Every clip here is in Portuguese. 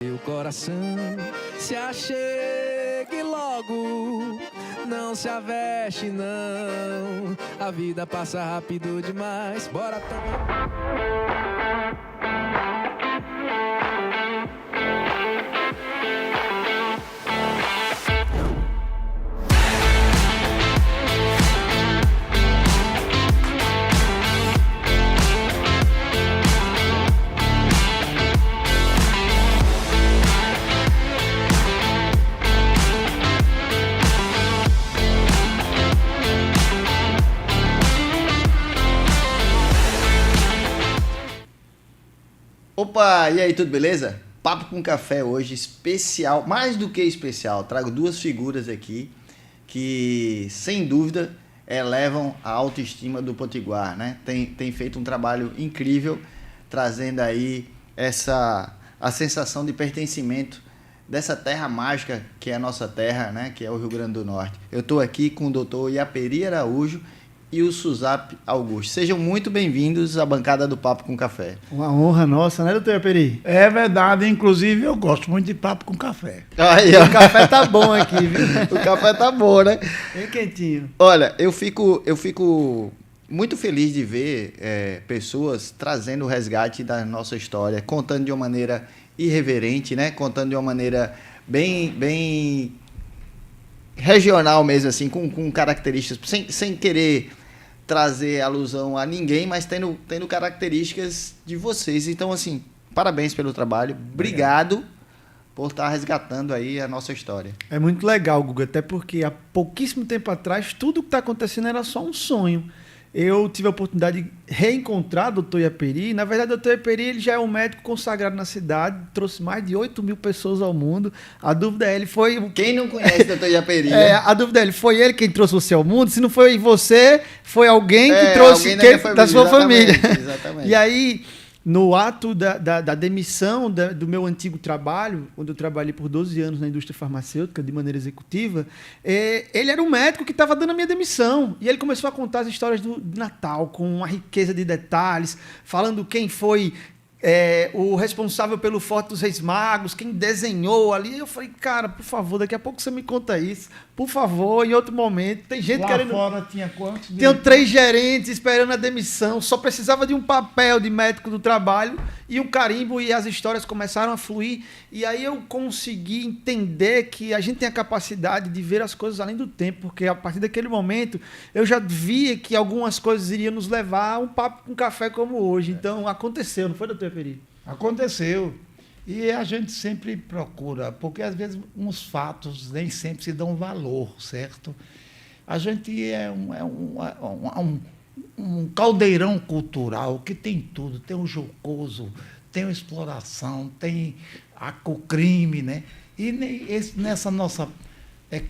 E o coração se achegue logo, não se aveste não, a vida passa rápido demais, bora tomar. Opa, e aí, tudo beleza? Papo com café hoje, especial, mais do que especial. Trago duas figuras aqui que, sem dúvida, elevam a autoestima do Potiguar, né? Tem feito um trabalho incrível, trazendo aí a sensação de pertencimento dessa terra mágica que é a nossa terra, né? Que é o Rio Grande do Norte. Eu estou aqui com o doutor Iaperi Araújo e o Suzap Augusto. Sejam muito bem-vindos à bancada do Papo com Café. Uma honra nossa, né, doutor Iaperi? É verdade, inclusive eu gosto muito de papo com café. Aí, O café tá bom aqui, viu? O café tá bom, né? Bem quentinho. Olha, eu fico muito feliz de ver pessoas trazendo o resgate da nossa história, contando de uma maneira irreverente, né? Contando de uma maneira bem regional mesmo, assim, com características, sem querer trazer alusão a ninguém, mas tendo características de vocês. Então, assim, parabéns pelo trabalho. Obrigado por estar resgatando aí a nossa história. É muito legal, Guga, até porque há pouquíssimo tempo atrás, tudo que está acontecendo era só um sonho. Eu tive a oportunidade de reencontrar o doutor Iaperi. Na verdade, o doutor Iaperi ele já é um médico consagrado na cidade, trouxe mais de 8 mil pessoas ao mundo. A dúvida é, ele foi... Quem não conhece o doutor Iaperi? A dúvida é, ele foi ele quem trouxe você ao mundo? Se não foi você, foi alguém que trouxe alguém da sua família. Exatamente. E aí, no ato da demissão do meu antigo trabalho, onde eu trabalhei por 12 anos na indústria farmacêutica, de maneira executiva, ele era um médico que estava dando a minha demissão. E ele começou a contar as histórias do Natal, com uma riqueza de detalhes, falando quem foi o responsável pelo Forte dos Reis Magos, quem desenhou ali. E eu falei, cara, por favor, daqui a pouco você me conta isso. Por favor, em outro momento. Tem gente Lá querendo... fora tinha quantos? Tinham 3 gerentes esperando a demissão, só precisava de um papel de médico do trabalho e um carimbo, e as histórias começaram a fluir. E aí eu consegui entender que a gente tem a capacidade de ver as coisas além do tempo, porque a partir daquele momento eu já via que algumas coisas iriam nos levar a um papo com café como hoje. Então aconteceu, não foi, doutor Iaperi? Aconteceu. E a gente sempre procura, porque às vezes uns fatos nem sempre se dão valor, certo? A gente é um caldeirão cultural que tem tudo, tem o jocoso, tem a exploração, tem o crime, né? E nessa nossa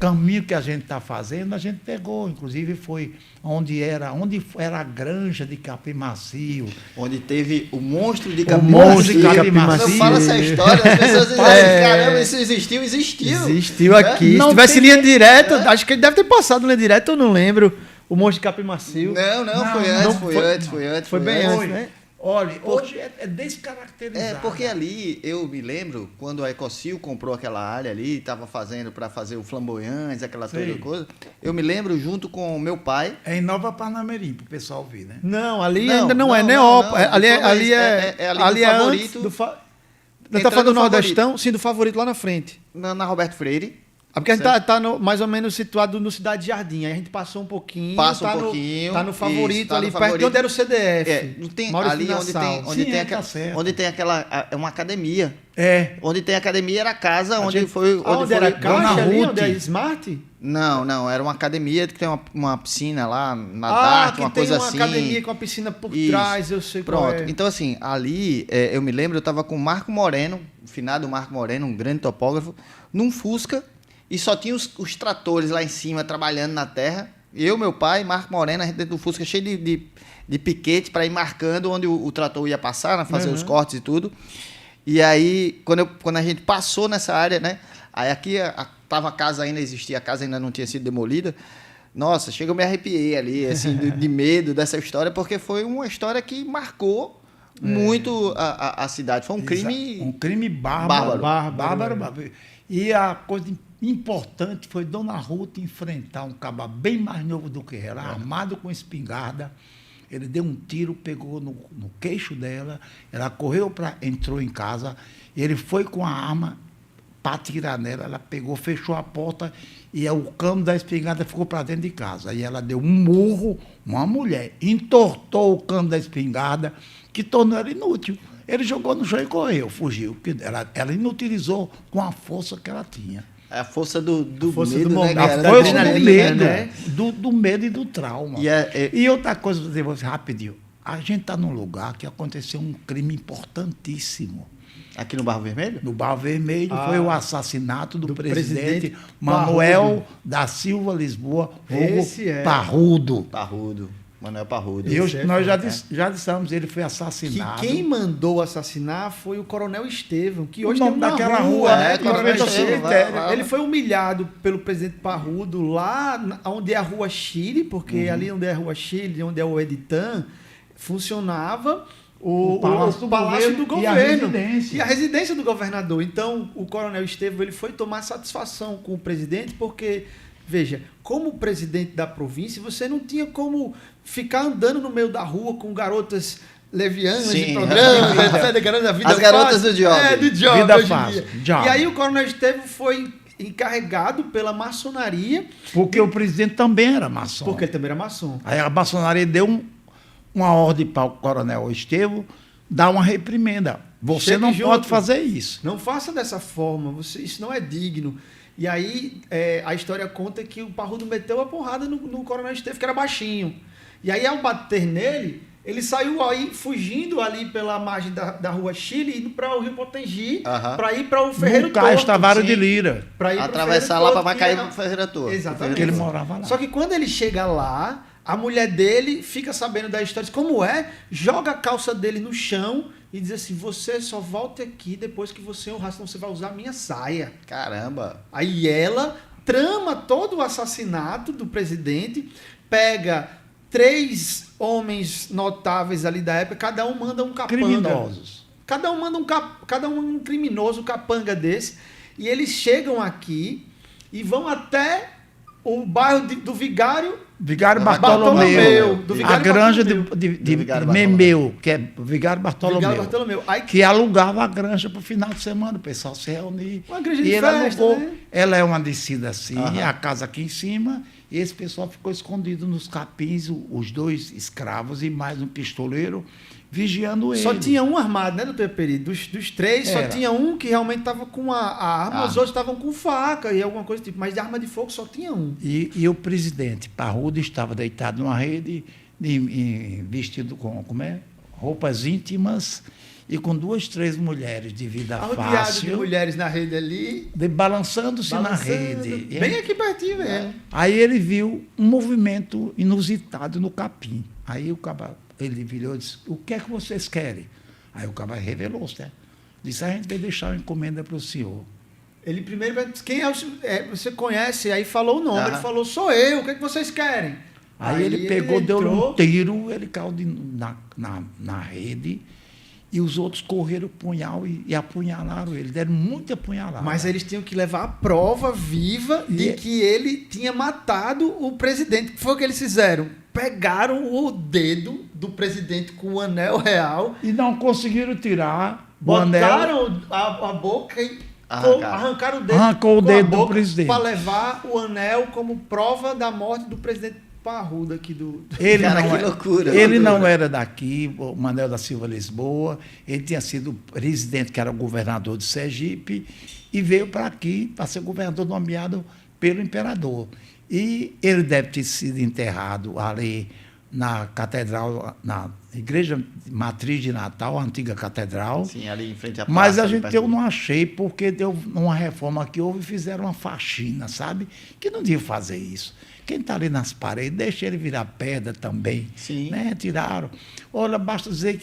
caminho que a gente está fazendo, a gente pegou, inclusive foi onde era a granja de capim macio. Onde teve o monstro de capim macio. Quando fala essa história, as pessoas dizem, caramba, isso existiu. Existiu aqui. Não se tivesse tem... linha direta, acho que ele deve ter passado linha direta, eu não lembro. O monstro de capim macio. Foi antes. Foi bem antes, né? Olha, hoje é descaracterizado. Porque ali, eu me lembro, quando a Ecocil comprou aquela área ali, estava fazendo para fazer o flamboyante, aquela toda coisa, eu me lembro junto com o meu pai. É em Nova Parnamirim, para o pessoal ver, né? Não, ali ainda não é Neópolis. Ali é favorito. Não está falando do Nordestão? Sim, do favorito lá na frente. Na Roberto Freire. Porque a gente está mais ou menos situado no Cidade Jardim. Aí a gente passou um pouquinho. Está no favorito, isso, tá ali no perto favorito. de onde era o CDF. Não tem, Maurício ali onde tem aquela. É uma academia. Onde tem academia era a casa onde foi. Onde era a Caixa ali? Onde é Smart? Não, era uma academia que tem uma piscina lá, na Dart, uma coisa assim. Tem uma academia com a piscina por trás, eu sei qual é. Pronto, então assim, ali, eu me lembro, eu estava com o Marco Moreno, o finado Marco Moreno, um grande topógrafo, num Fusca, e só tinha os tratores lá em cima, trabalhando na terra. Eu, meu pai, Marco Moreno, a gente dentro do Fusca, cheio de piquete para ir marcando onde o trator ia passar, né, fazer os cortes e tudo. E aí, quando a gente passou nessa área, né, aí aqui tava a casa ainda, existia, a casa ainda não tinha sido demolida. Nossa, chega, eu me arrepiei ali, assim, de medo dessa história, porque foi uma história que marcou muito a cidade. Foi um crime. Um crime bárbaro. Bárbaro. E a coisa importante foi Dona Ruth enfrentar um cabra bem mais novo do que ela, armado com espingarda. Ele deu um tiro, pegou no queixo dela, ela correu, entrou em casa, ele foi com a arma para atirar nela, ela pegou, fechou a porta e o cano da espingarda ficou para dentro de casa. Aí ela deu um murro, uma mulher, entortou o cano da espingarda, que tornou ela inútil. Ele jogou no chão e correu, fugiu. Ela inutilizou com a força que ela tinha. A força do força medo, do né? momento, Cara? A Da força do adrenalina, medo, né? do medo e do trauma. E outra coisa, vou dizer você rapidinho. A gente está num lugar que aconteceu um crime importantíssimo. Aqui no Barro Vermelho? No Barro Vermelho foi o assassinato do presidente Parrudo. Manuel da Silva Lisboa, Esse é. Parrudo. Parrudo. Manuel Parrudo. Nós já dissemos, ele foi assassinado. Que quem mandou assassinar foi o Coronel Estevão, que hoje O nome tem uma daquela rua, rua, né? Coronel Estevão. Ele foi humilhado pelo presidente Parrudo lá onde é a Rua Chile, porque ali onde é a Rua Chile, onde é o Editan, funcionava o Palácio do Governo e a residência do governador. Então, o Coronel Estevão ele foi tomar satisfação com o presidente, porque, veja, como presidente da província, você não tinha como ficar andando no meio da rua com garotas levianas Sim, de programa, da vida as garotas fácil. do job. Do job Vida hoje em fácil, dia. job. E aí o Coronel Estevão foi encarregado pela maçonaria, Porque o presidente também era maçom. porque ele também era maçom. Aí a maçonaria deu uma ordem para o coronel Estevão dar uma reprimenda. Você Chegue não junto. pode fazer isso. Não faça dessa forma, isso não é digno. E aí a história conta que o Parrudo meteu a porrada no Coronel Estevão, que era baixinho. E aí, ao bater nele, ele saiu aí fugindo ali pela margem da Rua Chile, indo para o Rio Potengi, para ir para o Ferreiro No Cais Torto. Tavares de Sim. Lira. Pra ir pro Atravessar Ferreiro lá para Torto, Macaí que pro Ferreira Torto. Exatamente. Porque ele morava lá. Só que quando ele chega lá, a mulher dele fica sabendo da história, diz, como é, joga a calça dele no chão e diz assim, você só volta aqui depois que você honrar, senão você vai usar a minha saia. Caramba. Aí ela trama todo o assassinato do presidente, pega 3 homens notáveis ali da época, cada um manda um capanga. Criminosos. Cada um manda um criminoso, um capanga desse, e eles chegam aqui e vão até o bairro do Vigário. Vigário Bartolomeu. Bartolomeu. Do A Vigário granja Bartolomeu. de Vigário Memeu, que é Vigário Bartolomeu. Vigário Bartolomeu. Aí, Que alugava a granja para o final de semana, o pessoal se reunir. Uma granja de e ela festa, alugou. né? Ela é uma descida assim, Aham. a casa aqui em cima, e esse pessoal ficou escondido nos capins, os 2 escravos e mais um pistoleiro, vigiando ele. só tinha um armado, né, no teu período? Dos 3, só Era. tinha um que realmente estava com a arma, os outros estavam com faca e alguma coisa do tipo. Mas de arma de fogo só tinha um. E o presidente Parrudo estava deitado numa rede, vestido com roupas íntimas e com 2, 3 mulheres de vida Arrodeado de fácil, mulheres na rede ali. balançando-se na balançando, rede. Bem aqui pertinho mesmo. Aí ele viu um movimento inusitado no capim. Aí ele virou e disse, o que é que vocês querem? Aí o cabo revelou-se, né? Disse, a gente vai deixar uma encomenda para o senhor. Ele primeiro perguntou, quem é o senhor? Você conhece? Aí falou o nome. Ah. Ele falou, sou eu, o que é que vocês querem? Aí ele pegou, deu entrou, um tiro, ele caiu na rede, e os outros correram o punhal e apunhalaram ele. Deram muita apunhalada. Mas eles tinham que levar a prova viva de que ele tinha matado o presidente. O que foi que eles fizeram? Pegaram o dedo do presidente com o anel real, E não conseguiram tirar o anel. botaram a boca e arrancaram o dedo. Arrancou o com a dedo do boca presidente. para levar o anel como prova da morte do presidente Parrudo aqui do... Ele Cara, não que loucura. Ele loucura. não era daqui, o Manuel da Silva Lisboa, ele tinha sido presidente, que era governador de Sergipe, e veio para aqui para ser governador nomeado pelo imperador. E ele deve ter sido enterrado ali na catedral, na igreja matriz de Natal, a antiga catedral. Sim, ali em frente à Mas praça, a ali gente, perto eu do- não achei, porque deu uma reforma que houve e fizeram uma faxina, sabe? Que não devia fazer isso. Quem está ali nas paredes, deixa ele virar pedra também. Sim. Né? Tiraram. Olha, basta dizer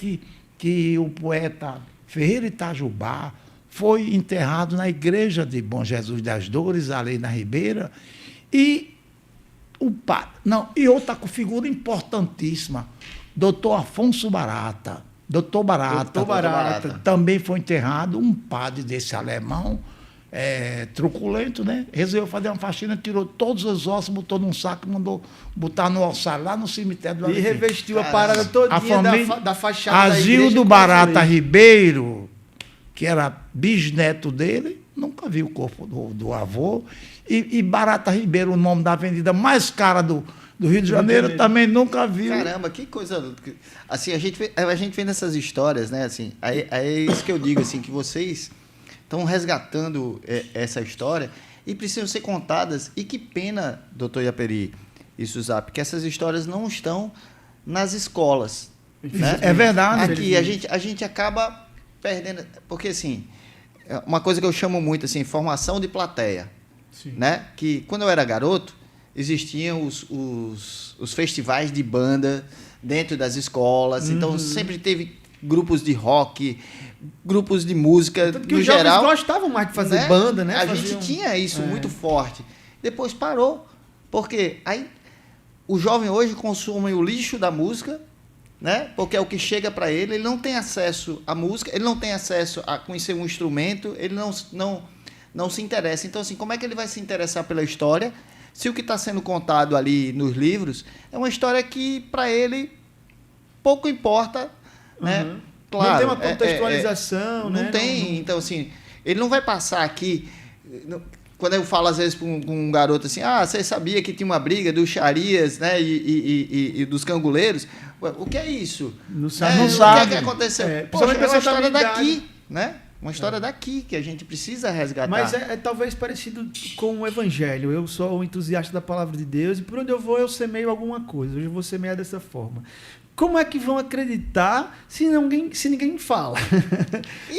que o poeta Ferreira Itajubá foi enterrado na igreja de Bom Jesus das Dores, ali na Ribeira, e o padre. Não, e outra figura importantíssima, doutor Afonso Barata. Doutor Barata. Doutor Barata. Também foi enterrado um padre desse alemão, truculento, né? Resolveu fazer uma faxina, tirou todos os ossos, botou num saco e mandou botar no ossário, lá no cemitério do E Alecrim. revestiu a parada todinha A família, da fachada da igreja. Agildo com Barata azulejo. Ribeiro, que era bisneto dele, nunca viu o corpo do avô. E Barata Ribeiro, o nome da avenida mais cara do Rio de Janeiro, também nunca viu. Caramba, que coisa. Assim, a gente vê nessas histórias, né? Assim, aí é isso que eu digo, assim, que vocês estão resgatando essa história e precisam ser contadas. E que pena, doutor Iaperi e Suzap, que essas histórias não estão nas escolas. Né? É verdade. Aqui a gente acaba perdendo. Porque, assim, uma coisa que eu chamo muito, assim, formação de plateia. Sim. Né? Que quando eu era garoto, existiam os festivais de banda dentro das escolas. Então, sempre teve grupos de rock, grupos de música, Tanto que no os jovens geral. gostavam mais de fazer banda, né? A Faziam- gente tinha isso muito forte. Depois parou. Porque aí o jovem hoje consome o lixo da música, né? Porque é o que chega para ele. Ele não tem acesso à música, ele não tem acesso a conhecer um instrumento, ele não se interessa. Então, assim, como é que ele vai se interessar pela história se o que está sendo contado ali nos livros é uma história que, para ele, pouco importa, né? Claro, não tem uma contextualização, né? Não tem. Então, assim, ele não vai passar aqui... Quando eu falo, às vezes, com um garoto assim, você sabia que tinha uma briga dos Xarias, né, e dos canguleiros? Ué, o que é isso? Não sabe. Não O sabe. que aconteceu? Principalmente É uma pessoa história da minha idade. daqui, né? Uma história daqui que a gente precisa resgatar. Mas é talvez parecido com o Evangelho. Eu sou um entusiasta da palavra de Deus e por onde eu vou eu semeio alguma coisa. Hoje eu vou semear dessa forma. Como é que vão acreditar se ninguém fala?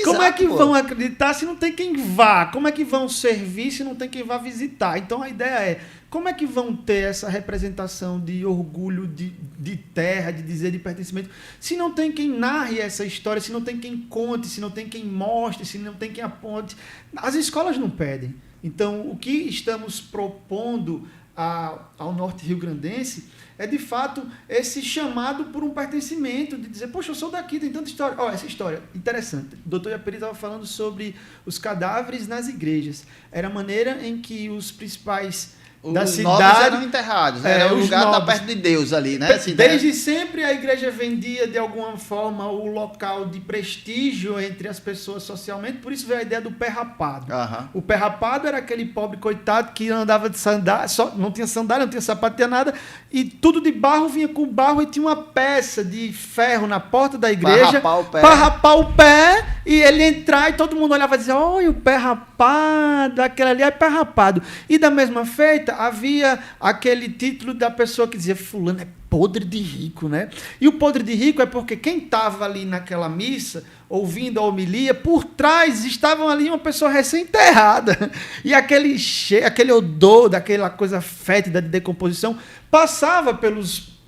Como é que vão acreditar se não tem quem vá? Como é que vão servir se não tem quem vá visitar? Então a ideia é, como é que vão ter essa representação de orgulho de terra, de dizer de pertencimento, se não tem quem narre essa história, se não tem quem conte, se não tem quem mostre, se não tem quem aponte? As escolas não pedem. Então, o que estamos propondo ao norte rio-grandense é, de fato, esse chamado por um pertencimento, de dizer, poxa, eu sou daqui, tem tanta história. Essa história, interessante. O doutor Iaperi estava falando sobre os cadáveres nas igrejas. Era a maneira em que os principais da os cidade... nobres eram enterrados, né? Era o os lugar da nobres. perto de Deus ali, né? Essa ideia. Desde sempre a igreja vendia, de alguma forma, o local de prestígio entre as pessoas socialmente, por isso veio a ideia do pé rapado. Aham. O pé rapado era aquele pobre coitado que andava de sandália, não tinha sandália, não tinha sapato, não tinha nada, e tudo de barro, vinha com barro e tinha uma peça de ferro na porta da igreja para rapar o pé, e ele entrar e todo mundo olhava e dizia, olha o pé rapado, aquele ali é pé rapado. E da mesma feita, havia aquele título da pessoa que dizia, fulano é podre de rico, né? E o podre de rico é porque quem estava ali naquela missa, ouvindo a homilia, por trás estavam ali uma pessoa recém-enterrada. E aquele odor daquela coisa fétida de decomposição passava pelos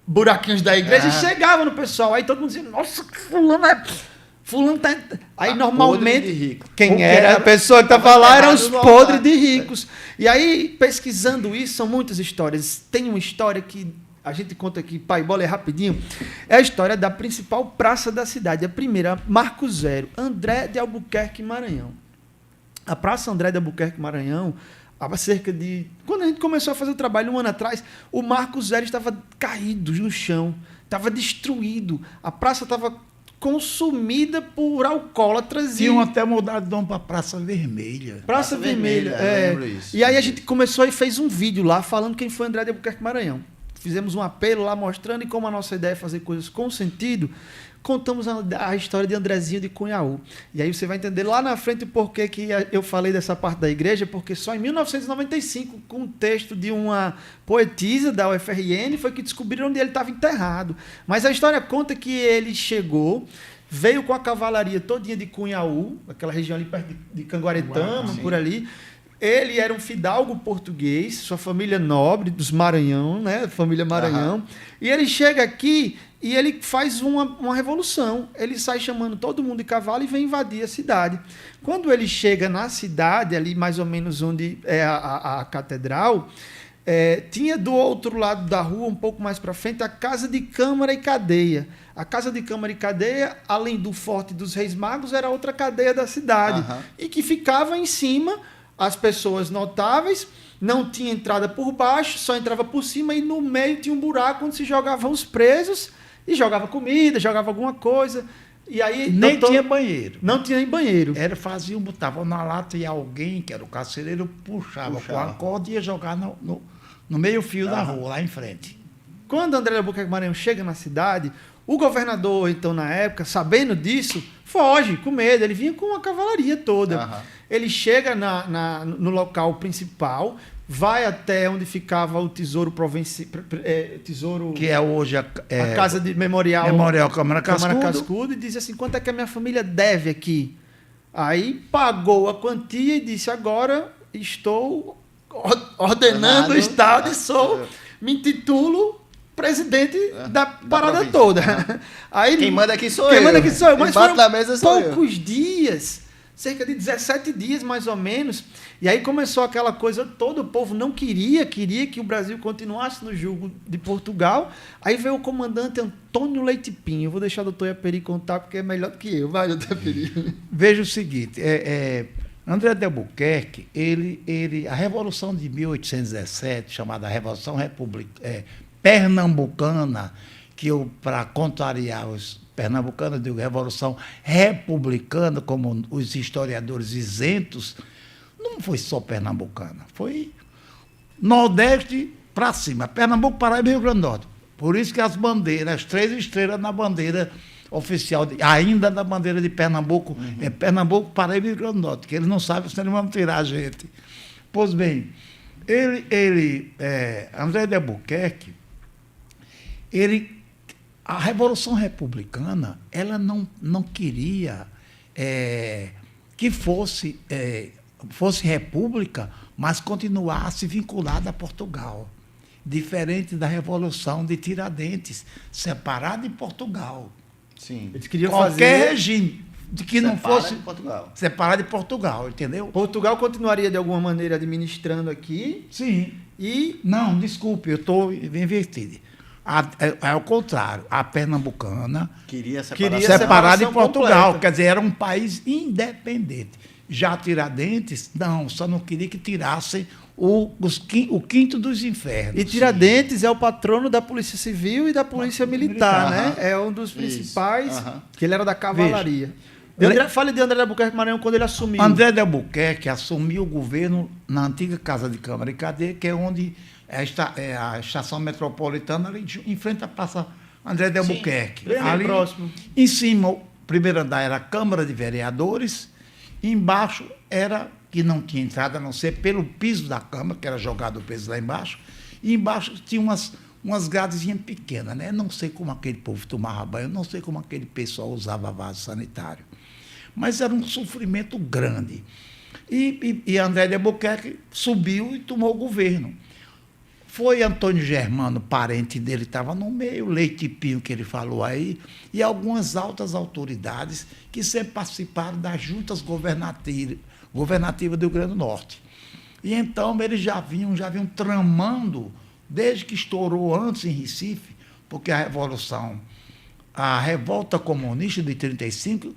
buraquinhos da igreja e chegava no pessoal. Aí todo mundo dizia, nossa, fulano tá... Aí normalmente quem era a pessoa que estava lá eram os podres de ricos. E aí, pesquisando isso, são muitas histórias. Tem uma história que a gente conta aqui, pai, bola é rapidinho. É a história da principal praça da cidade. A primeira, Marco Zero, André de Albuquerque, Maranhão. A Praça André de Albuquerque, Maranhão, há cerca de... Quando a gente começou a fazer o trabalho, um ano atrás, o Marco Zero estava caído no chão, estava destruído. A praça estava consumida por alcoólatras. Tinham até mudado de nome para Praça Vermelha. Praça Vermelha, lembro isso. E aí a gente começou e fez um vídeo lá falando quem foi André de Albuquerque, Maranhão. Fizemos um apelo lá mostrando, e como a nossa ideia é fazer coisas com sentido, contamos a história de Andrezinho de Cunhaú. E aí você vai entender lá na frente o porquê que eu falei dessa parte da igreja, porque só em 1995, com um texto de uma poetisa da UFRN, foi que descobriram onde ele estava enterrado. Mas a história conta que ele chegou, veio com a cavalaria todinha de Cunhaú, aquela região ali perto de Canguaretama, por ali. Ele era um fidalgo português, sua família nobre, dos Maranhão, né? Família Maranhão. E ele chega aqui e ele faz uma revolução. Ele sai chamando todo mundo de cavalo e vem invadir a cidade. Quando ele chega na cidade, ali mais ou menos onde é a catedral, tinha do outro lado da rua, um pouco mais para frente, a Casa de Câmara e Cadeia. A Casa de Câmara e Cadeia, além do Forte dos Reis Magos, era outra cadeia da cidade. E que ficava em cima, as pessoas notáveis, não tinha entrada por baixo, só entrava por cima, e no meio tinha um buraco onde se jogavam os presos, e jogava comida, jogava alguma coisa. E aí, nem tinha banheiro. Não tinha nem banheiro. Botavam na lata e alguém, que era o carcereiro, puxava com a corda e ia jogar no meio-fio da rua, lá em frente. Quando André de Albuquerque Maranhão chega na cidade, o governador, então, na época, sabendo disso, foge com medo. Ele vinha com a cavalaria toda. Ele chega no local principal, vai até onde ficava o tesouro tesouro que é hoje a casa de memorial Câmara Cascudo, e diz assim: quanto é que a minha família deve aqui? Aí pagou a quantia e disse: agora estou ordenando o Estado e me intitulo presidente da parada toda. Aí, quem manda aqui sou eu. Quem manda aqui sou eu. Mas foram na mesa poucos dias, cerca de 17 dias mais ou menos. E aí começou aquela coisa, todo o povo não queria que o Brasil continuasse no jugo de Portugal. Aí veio o comandante Antônio Leite Pinho. Eu vou deixar o doutor Iaperi contar, porque é melhor do que eu. Vai, doutor Iaperi. Veja o seguinte, André de Albuquerque, a Revolução de 1817, chamada Revolução Pernambucana, que para contrariar os pernambucanos, eu digo Revolução Republicana, como os historiadores isentos, não foi só pernambucana, foi Nordeste para cima, Pernambuco, Paraíba e Rio Grande do Norte. Por isso que as bandeiras, as 3 estrelas na bandeira oficial, ainda na bandeira de Pernambuco, é Pernambuco, Paraíba e Rio Grande do Norte, que eles não sabem se eles vão tirar a gente. Pois bem, André de Albuquerque, a Revolução Republicana, ela não queria que fosse república, mas continuasse vinculada a Portugal. Diferente da Revolução de Tiradentes, separada em Portugal. Sim. Eles queriam qualquer regime de que não fosse Portugal. separado de Portugal, entendeu? Portugal continuaria de alguma maneira administrando aqui. Sim. Não, desculpe, eu estou invertido. É o contrário. A pernambucana queria separar de Portugal. Completa. Quer dizer, era um país independente. Já Tiradentes, não, só não queria que tirassem o quinto dos infernos. E Tiradentes é o patrono da Polícia Civil e da Polícia Militar, né? É um dos principais, que ele era da cavalaria. Fale de André de Albuquerque Maranhão quando ele assumiu. André de Albuquerque assumiu o governo na antiga Casa de Câmara e Cadeia, que é onde a estação metropolitana, ali em frente à Praça André de Albuquerque. Ali próximo. Em cima, o primeiro andar era a Câmara de Vereadores, embaixo era, que não tinha entrada, a não ser pelo piso da Câmara, que era jogado o piso lá embaixo, e embaixo tinha umas gradezinhas pequenas, né? Não sei como aquele povo tomava banho, não sei como aquele pessoal usava vaso sanitário. Mas era um sofrimento grande. E André de Albuquerque subiu e tomou o governo. Foi Antônio Germano, parente dele, estava no meio, Leite Pinho, que ele falou aí, e algumas altas autoridades que sempre participaram das juntas governativas do Rio Grande do Norte. E então eles já vinham tramando, desde que estourou antes em Recife, porque a revolta comunista de 1935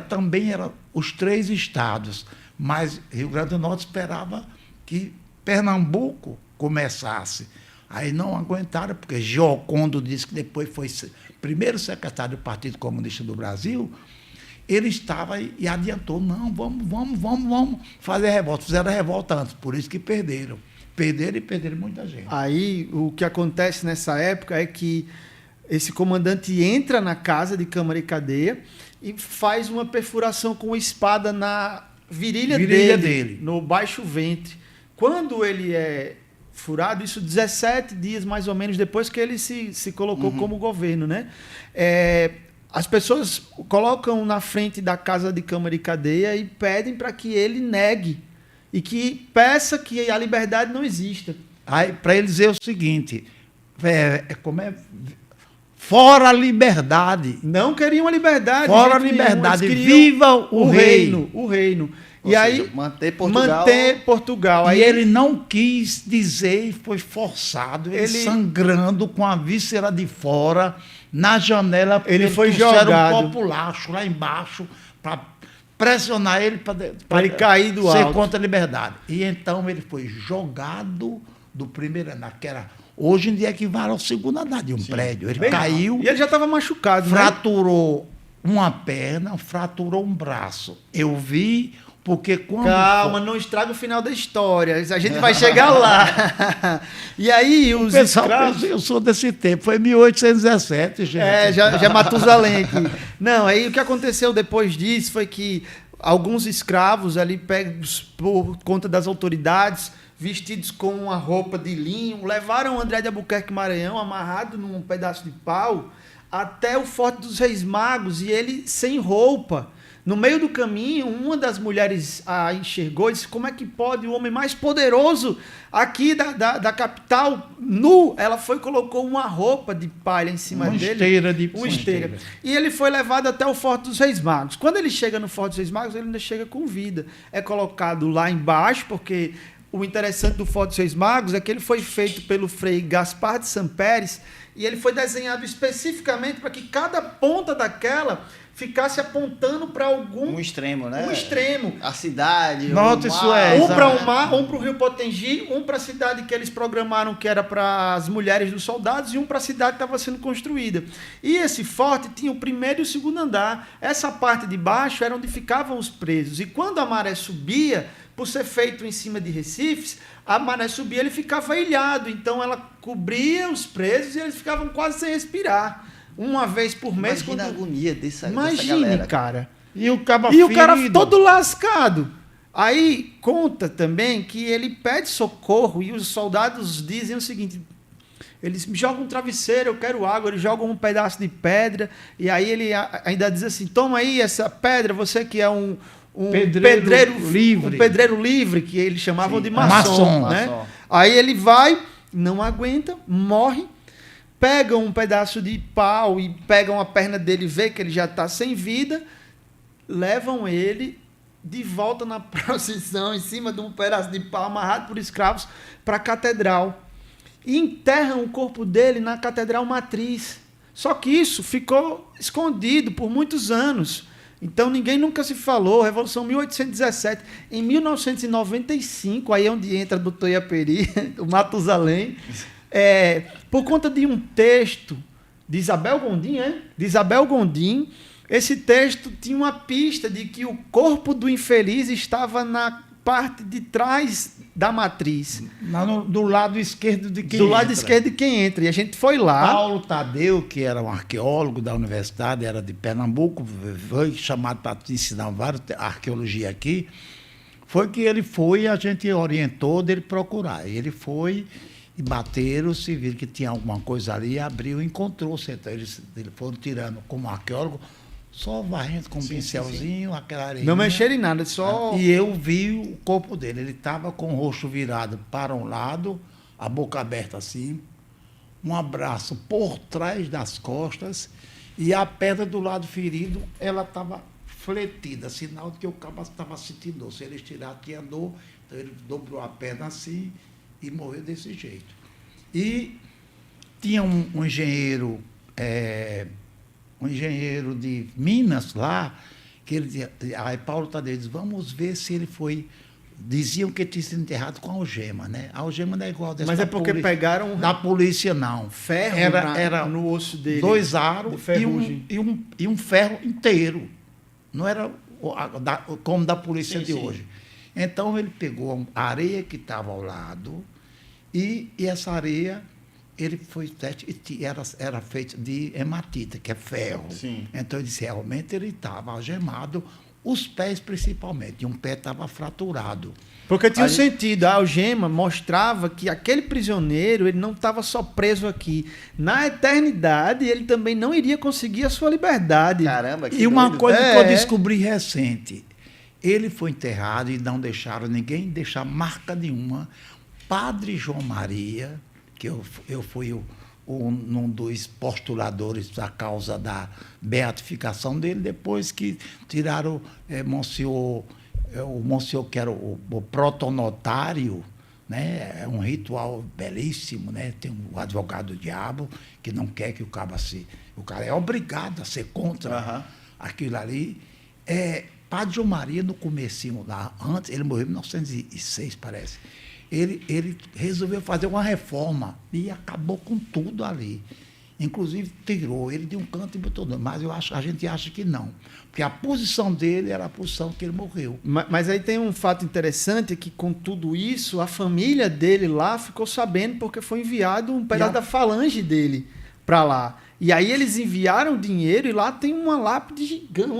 também era os 3 estados, mas Rio Grande do Norte esperava que Pernambuco começasse. Aí não aguentaram, porque Giocondo disse que depois foi primeiro secretário do Partido Comunista do Brasil, ele estava e adiantou, não, vamos fazer a revolta. Fizeram a revolta antes, por isso que perderam. Perderam muita gente. Aí, o que acontece nessa época é que esse comandante entra na Casa de Câmara e Cadeia e faz uma perfuração com espada na virilha dele, no baixo ventre. Quando ele é furado, isso 17 dias mais ou menos depois que ele se colocou como governo, né? As pessoas colocam na frente da Casa de Câmara e Cadeia e pedem para que ele negue e que peça que a liberdade não exista. Para ele dizer o seguinte, fora a liberdade. Não queriam a liberdade. Fora a liberdade, viva o reino. O reino. Ou E seja, aí, manter Portugal. manter Portugal. E Aí ele não quis dizer e foi forçado, ele sangrando com a víscera de fora, na janela, Ele foi trouxeram jogado. um populacho lá embaixo para pressionar ele Pra ele cair do ser alto. contra a liberdade. E então ele foi jogado do primeiro andar, que era hoje em dia equivale ao segundo andar de um prédio. Ele caiu, E ele já estava machucado, né? fraturou uma perna, fraturou um braço. Eu vi, porque quando... Calma, não estraga o final da história. A gente vai chegar lá. E aí, os O pessoal escravos... pensa, eu sou desse tempo, foi 1817, gente. já é Matusalém aqui. Não, aí o que aconteceu depois disso foi que alguns escravos ali, pegos por conta das autoridades, vestidos com uma roupa de linho, levaram o André de Albuquerque Maranhão amarrado num pedaço de pau até o Forte dos Reis Magos, e ele sem roupa. No meio do caminho, uma das mulheres a enxergou e disse: como é que pode o homem mais poderoso aqui da capital, nu? Ela foi e colocou uma roupa de palha em cima Uma dele. esteira de- Uma uma esteira. esteira. E ele foi levado até o Forte dos Reis Magos. Quando ele chega no Forte dos Reis Magos, ele ainda chega com vida. É colocado lá embaixo, porque o interessante do Forte dos Reis Magos é que ele foi feito pelo frei Gaspar de Sampérez, e ele foi desenhado especificamente para que cada ponta daquela ficasse apontando para algum Um extremo, né? um extremo. A cidade. Nota o isso mar. é, Um exato. para o mar, um para o Rio Potengi, um para a cidade que eles programaram que era para as mulheres dos soldados, e um para a cidade que estava sendo construída. E esse forte tinha o primeiro e o segundo andar. Essa parte de baixo era onde ficavam os presos. E quando a maré subia, por ser feito em cima de recifes, a maré subia, ele ficava ilhado. Então ela cobria os presos e eles ficavam quase sem respirar. Uma vez por mês. Imagina a agonia dessa Imagine, galera. cara. E o caba E o cara ferido. todo lascado. Aí conta também que ele pede socorro e os soldados dizem o seguinte: eles me jogam um travesseiro, eu quero água, eles jogam um pedaço de pedra, e aí ele ainda diz assim: toma aí essa pedra, você que é um Pedreiro livre. um pedreiro livre, que eles chamavam Sim, de maçom, maçom. né? Maçom. Aí ele vai, não aguenta, morre, pegam um pedaço de pau e pegam a perna dele, vê que ele já está sem vida, levam ele de volta na procissão, em cima de um pedaço de pau amarrado por escravos, para a catedral. E enterram o corpo dele na Catedral Matriz. Só que isso ficou escondido por muitos anos. Então ninguém nunca se falou. Revolução 1817. Em 1995, aí é onde entra o doutor Iaperi, o Matusalém, por conta de um texto de Isabel Gondim, de Isabel Gondim. Esse texto tinha uma pista de que o corpo do infeliz estava na parte de trás da matriz. Do lado esquerdo de quem do lado entra. esquerdo de quem entra. E a gente foi lá. Paulo Tadeu, que era um arqueólogo da universidade, era de Pernambuco, foi chamado para ensinar várias arqueologia aqui. Foi que ele foi e a gente orientou dele procurar. E ele foi e bateram, se viram que tinha alguma coisa ali, abriu e encontrou-se. Então, eles foram tirando como arqueólogo, só varrendo com um pincelzinho, aquela areia. Não mexeram em nada, só. E eu vi o corpo dele. Ele estava com o rosto virado para um lado, a boca aberta assim, um abraço por trás das costas, e a pedra do lado ferido, ela estava fletida, sinal de que o cabo estava sentindo dor. Se ele estirar, tinha dor, então ele dobrou a perna assim e morreu desse jeito. E tinha um engenheiro de Minas lá, que ele dizia, aí Paulo Tadeu diz, vamos ver se ele foi. Diziam que ele tinha sido enterrado com algema, né? A algema não é igual dessa. Mas é porque pegaram da polícia, não. ferro Era no osso dele. 2 de aros ferrugem. e um ferro inteiro. Não era como da polícia Sim, de sim. hoje. Então ele pegou a areia que estava ao lado e essa areia ele foi era feita de hematita, que é ferro. Sim. Então ele disse, realmente ele estava algemado, os pés principalmente, e um pé estava fraturado. Porque tinha um Aí- sentido, a algema mostrava que aquele prisioneiro ele não estava só preso aqui. Na eternidade, ele também não iria conseguir a sua liberdade. Caramba, que E uma doido. coisa que eu É. descobri recente, ele foi enterrado e não deixaram ninguém deixar marca nenhuma. Padre João Maria, que eu fui um dos postuladores da causa da beatificação dele, depois que tiraram Monsenhor o Monsenhor, que era o protonotário, né? É um ritual belíssimo, né? Tem o advogado do diabo, que não quer que o cabo se... O cara é obrigado a ser contra aquilo ali. Padre João Maria, no comecinho lá, antes, ele morreu em 1906, parece. Ele resolveu fazer uma reforma e acabou com tudo ali. Inclusive, tirou ele de um canto e botou no outro. Mas a gente acha que não. Porque a posição dele era a posição que ele morreu. Mas aí tem um fato interessante, que com tudo isso, a família dele lá ficou sabendo porque foi enviado um pedaço da falange dele para lá. E aí eles enviaram dinheiro e lá tem uma lápide gigante.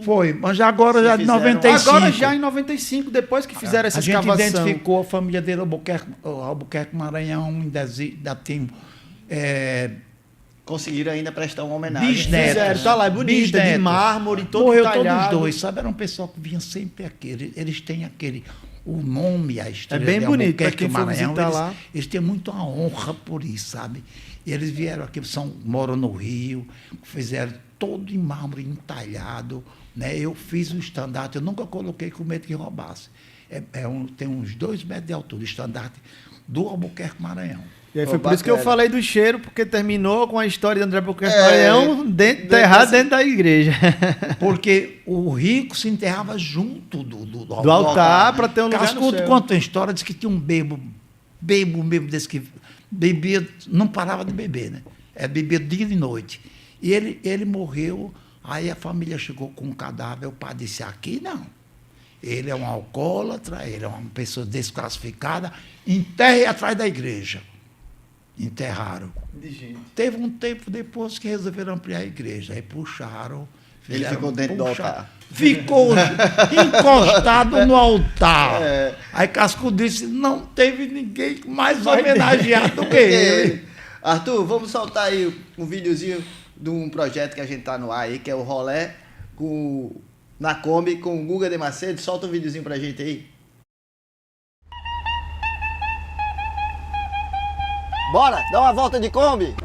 Foi, mas já agora já de 95. Agora já em 95, depois que fizeram essa escavação. A gente identificou a família dele, Albuquerque Maranhão, ainda tem... Conseguiram ainda prestar uma homenagem. Fizeram, tá lá, é bonita, de mármore, todo morreu talhado. Todos os dois, sabe? Era um pessoal que vinha sempre aqui. Eles têm o nome, a história. É bem de bonito, para Albuquerque quem for Maranhão, visitar lá. Eles têm muito a honra por isso, sabe? E eles vieram aqui, moram no Rio, fizeram todo em mármore entalhado, né? Eu fiz o estandarte, eu nunca coloquei com medo que roubasse. Tem uns 2 metros de altura, o estandarte do Albuquerque Maranhão. E aí foi por isso que eu falei do cheiro, porque terminou com a história de André Albuquerque Maranhão enterrado dentro da igreja. Porque o rico se enterrava junto do altar para ter um lugar no céu. Conta a história, diz que tinha um bebo desse que bebia, não parava de beber, né? Bebia dia e noite. E ele morreu, aí a família chegou com um cadáver, o padre disse, aqui não. Ele é um alcoólatra, ele é uma pessoa desclassificada, enterre atrás da igreja. Enterraram. Teve um tempo depois que resolveram ampliar a igreja. Aí puxaram. Ele ficou dentro do altar. Ficou encostado no altar. Aí Cascudo disse, não teve ninguém mais homenageado do que ele. Arthur, vamos soltar aí um videozinho de um projeto que a gente tá no ar aí, que é o Rolê na Kombi com o Guga de Macedo. Solta um videozinho pra gente aí. Bora, dá uma volta de Kombi.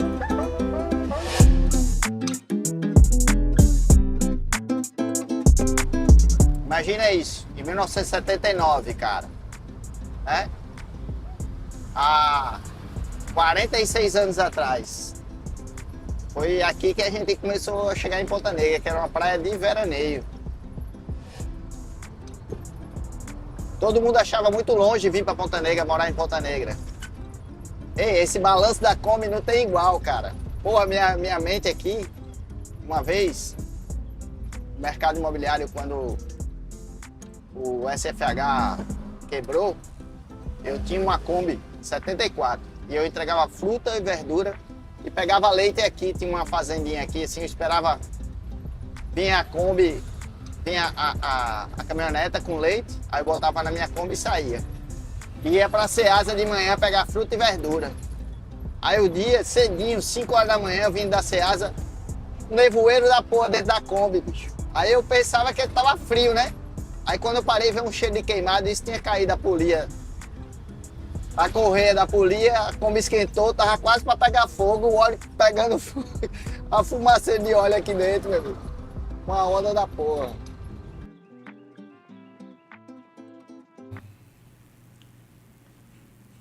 Imagina isso, em 1979, cara. Há 46 anos atrás. Foi aqui que a gente começou a chegar em Ponta Negra, que era uma praia de veraneio. Todo mundo achava muito longe vir para Ponta Negra, morar em Ponta Negra. Ei, esse balanço da Kombi não tem igual, cara. Porra, minha mente aqui, uma vez, no mercado imobiliário, quando o SFH quebrou, eu tinha uma Kombi 74 e eu entregava fruta e verdura e pegava leite aqui, tinha uma fazendinha aqui, assim, eu esperava, vinha a Kombi, vinha a caminhoneta com leite, aí eu botava na minha Kombi e saía. Ia pra Ceasa de manhã pegar fruta e verdura. Aí o dia, cedinho, 5 horas da manhã, eu vim da Ceasa, um nevoeiro da porra dentro da Kombi, bicho. Aí eu pensava que tava frio, né? Aí quando eu parei, veio um cheiro de queimado, isso tinha caído a polia. A correia da polia, a Kombi esquentou, tava quase pra pegar fogo, o óleo pegando fogo, a fumaça de óleo aqui dentro, meu amigo. Uma onda da porra.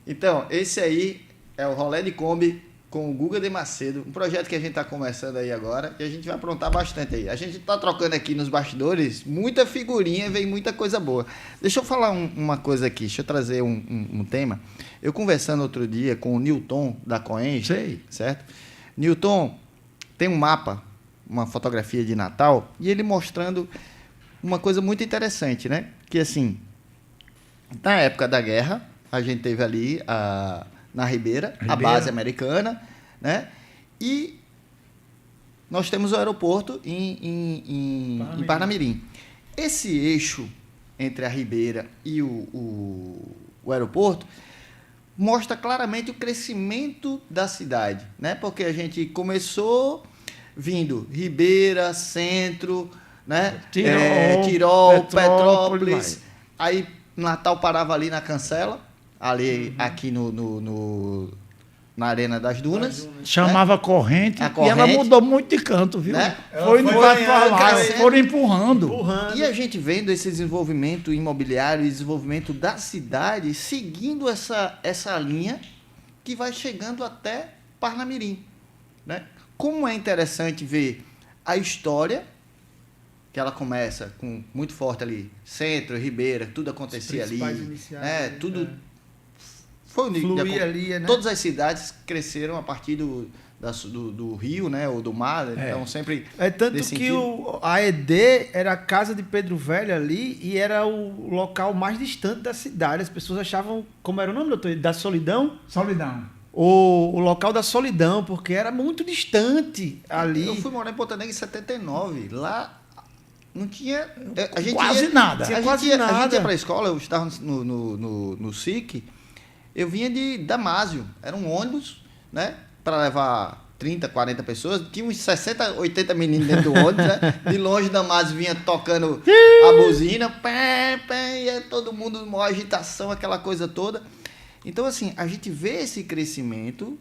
Então, esse aí é o Rolê de Kombi com o Guga de Macedo, um projeto que a gente está começando aí agora e a gente vai aprontar bastante aí. A gente está trocando aqui nos bastidores muita figurinha e vem muita coisa boa. Deixa eu falar uma coisa aqui, deixa eu trazer um tema. Eu conversando outro dia com o Newton da Coenge, certo? Newton tem um mapa, uma fotografia de Natal e ele mostrando uma coisa muito interessante, né? Que assim, na época da guerra, a gente teve ali na Ribeira, a base americana, né? E nós temos o aeroporto em Parnamirim. Esse eixo entre a Ribeira e o aeroporto mostra claramente o crescimento da cidade, né? Porque a gente começou vindo Ribeira, Centro, né? Tirol, Petrópolis. Aí Natal parava ali na Cancela, ali aqui no na Arena das Dunas. Chamava corrente, A e ela corrente. mudou muito de canto, viu? Né? Foi no lado para lá, crescendo. foram empurrando. E a gente vendo esse desenvolvimento imobiliário e desenvolvimento da cidade seguindo essa linha que vai chegando até Parnamirim, né? Como é interessante ver a história, que ela começa com muito forte ali, Centro, Ribeira, tudo acontecia ali, né? Tudo foi Fluía ali, né? Todas as cidades cresceram a partir do rio, né, ou do mar, então sempre É tanto nesse que sentido. a ED era a casa de Pedro Velho ali e era o local mais distante da cidade. As pessoas achavam, como era o nome, doutor? Da solidão? Solidão. O local da solidão, porque era muito distante ali. Eu fui morar em Ponta Negra em 79, lá não tinha a gente Quase ia, nada. A gente Quase ia, nada. A gente ia para a escola, eu estava no SIC, eu vinha de Damásio, era um ônibus, né, para levar 30, 40 pessoas, tinha uns 60, 80 meninos dentro do ônibus, né? De longe Damásio vinha tocando a buzina, pé, pé, e todo mundo, uma agitação, aquela coisa toda. Então, assim, a gente vê esse crescimento,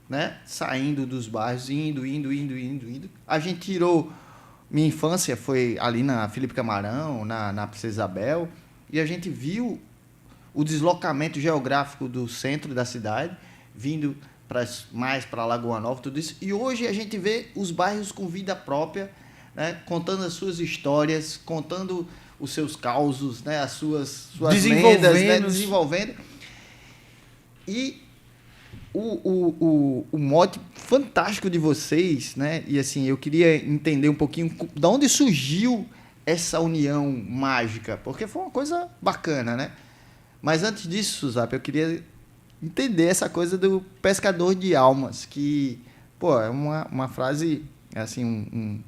né, saindo dos bairros, indo. A gente tirou... Minha infância foi ali na Felipe Camarão, na Princesa Isabel, e a gente viu o deslocamento geográfico do centro da cidade, vindo mais para Lagoa Nova, tudo isso. E hoje a gente vê os bairros com vida própria, né, contando as suas histórias, contando os seus causos, né, as suas lendas, né, desenvolvendo. E o mote fantástico de vocês, né? E assim, eu queria entender um pouquinho de onde surgiu essa união mágica, porque foi uma coisa bacana, né? Mas antes disso, Suzap, eu queria entender essa coisa do pescador de almas, que, pô, é uma frase, assim,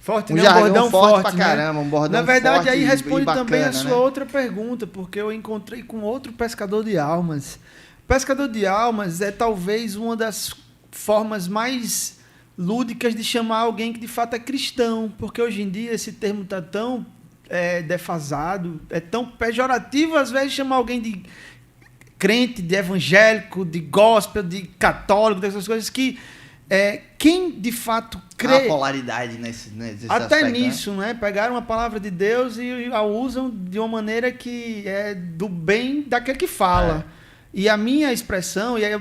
Forte, um né? jargão Bordão forte pra né? caramba, um bordão Na verdade, forte aí e responde bacana, também a sua né? outra pergunta, porque eu encontrei com outro pescador de almas. Pescador de almas é talvez uma das formas mais lúdicas de chamar alguém que de fato é cristão, porque hoje em dia esse termo está tão defasado, é tão pejorativo às vezes chamar alguém de crente, de evangélico, de gospel, de católico, dessas coisas que quem de fato crê... Há polaridade nesse até aspecto, nisso, né? Pegaram a palavra de Deus e a usam de uma maneira que é do bem daquele que fala. E a minha expressão, e aí eu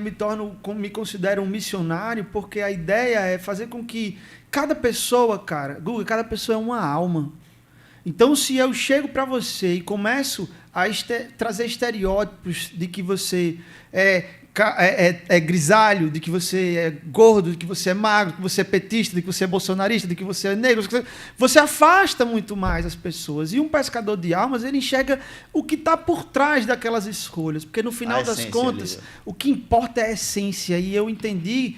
me considero um missionário, porque a ideia é fazer com que cada pessoa, cara, Guga, cada pessoa é uma alma. Então, se eu chego para você e começo a trazer estereótipos de que você é grisalho, de que você é gordo, de que você é magro, de que você é petista, de que você é bolsonarista, de que você é negro, você afasta muito mais as pessoas. E um pescador de almas, ele enxerga o que está por trás daquelas escolhas, porque no final das contas, o que importa é a essência. E eu entendi,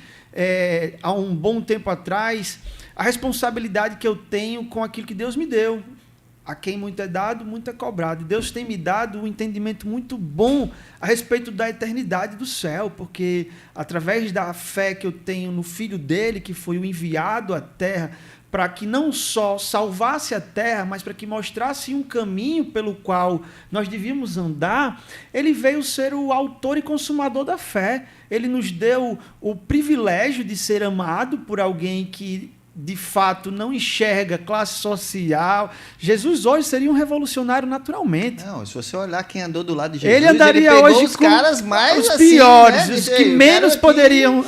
há um bom tempo atrás, a responsabilidade que eu tenho com aquilo que Deus me deu. A quem muito é dado, muito é cobrado. E Deus tem me dado um entendimento muito bom a respeito da eternidade do céu, porque através da fé que eu tenho no Filho dele, que foi o enviado à terra, para que não só salvasse a terra, mas para que mostrasse um caminho pelo qual nós devíamos andar, ele veio ser o autor e consumador da fé. Ele nos deu o privilégio de ser amado por alguém que de fato não enxerga classe social. Jesus hoje seria um revolucionário naturalmente. Não, se você olhar quem andou do lado de Jesus, ele andaria pegou hoje os com caras mais os assim, piores, né? os que menos poderiam.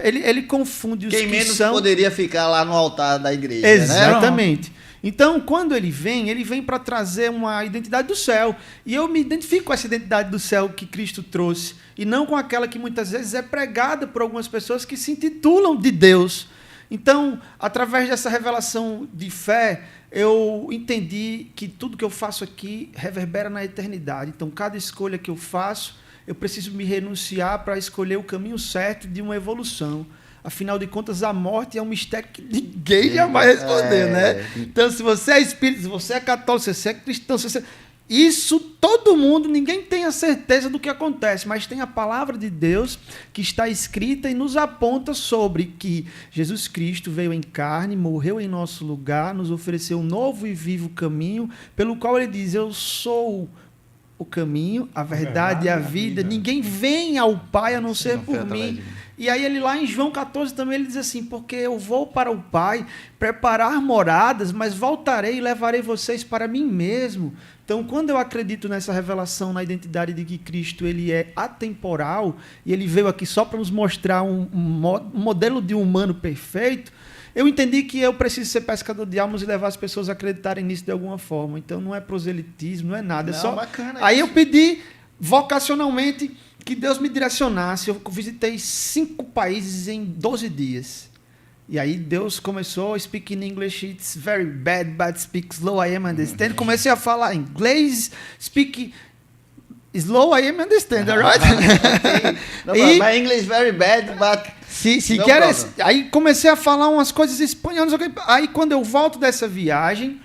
Ele confunde os quem que menos são... poderia ficar lá no altar da igreja, Exatamente. Né? Então, quando ele vem para trazer uma identidade do céu. E eu me identifico com essa identidade do céu que Cristo trouxe, e não com aquela que muitas vezes é pregada por algumas pessoas que se intitulam de Deus. Então, através dessa revelação de fé, eu entendi que tudo que eu faço aqui reverbera na eternidade. Então, cada escolha que eu faço, eu preciso me renunciar para escolher o caminho certo de uma evolução. Afinal de contas, a morte é um mistério que ninguém jamais vai responder, né? Então, se você é espírita, se você é católico, se você é cristão, se você... Isso todo mundo, ninguém tem a certeza do que acontece, mas tem a palavra de Deus que está escrita e nos aponta sobre que Jesus Cristo veio em carne, morreu em nosso lugar, nos ofereceu um novo e vivo caminho, pelo qual ele diz: eu sou o caminho, a verdade e a vida. Ninguém vem ao Pai a não ser por mim. E aí ele lá em João 14 também ele diz assim, porque eu vou para o Pai preparar moradas, mas voltarei e levarei vocês para mim mesmo. Então, quando eu acredito nessa revelação, na identidade de que Cristo ele é atemporal, e ele veio aqui só para nos mostrar um modelo de humano perfeito, eu entendi que eu preciso ser pescador de almas e levar as pessoas a acreditarem nisso de alguma forma. Então, não é proselitismo, não é nada. É só... bacana Aí isso. eu pedi vocacionalmente que Deus me direcionasse. Eu visitei 5 países em 12 dias. E aí Deus começou a speak in English, it's very bad, but speak slow, I am understand. Comecei a falar inglês, speak slow, I am understand, right? No, my English very bad, but se no queres, problem. aí comecei a falar umas coisas espanholas. Aí quando eu volto dessa viagem,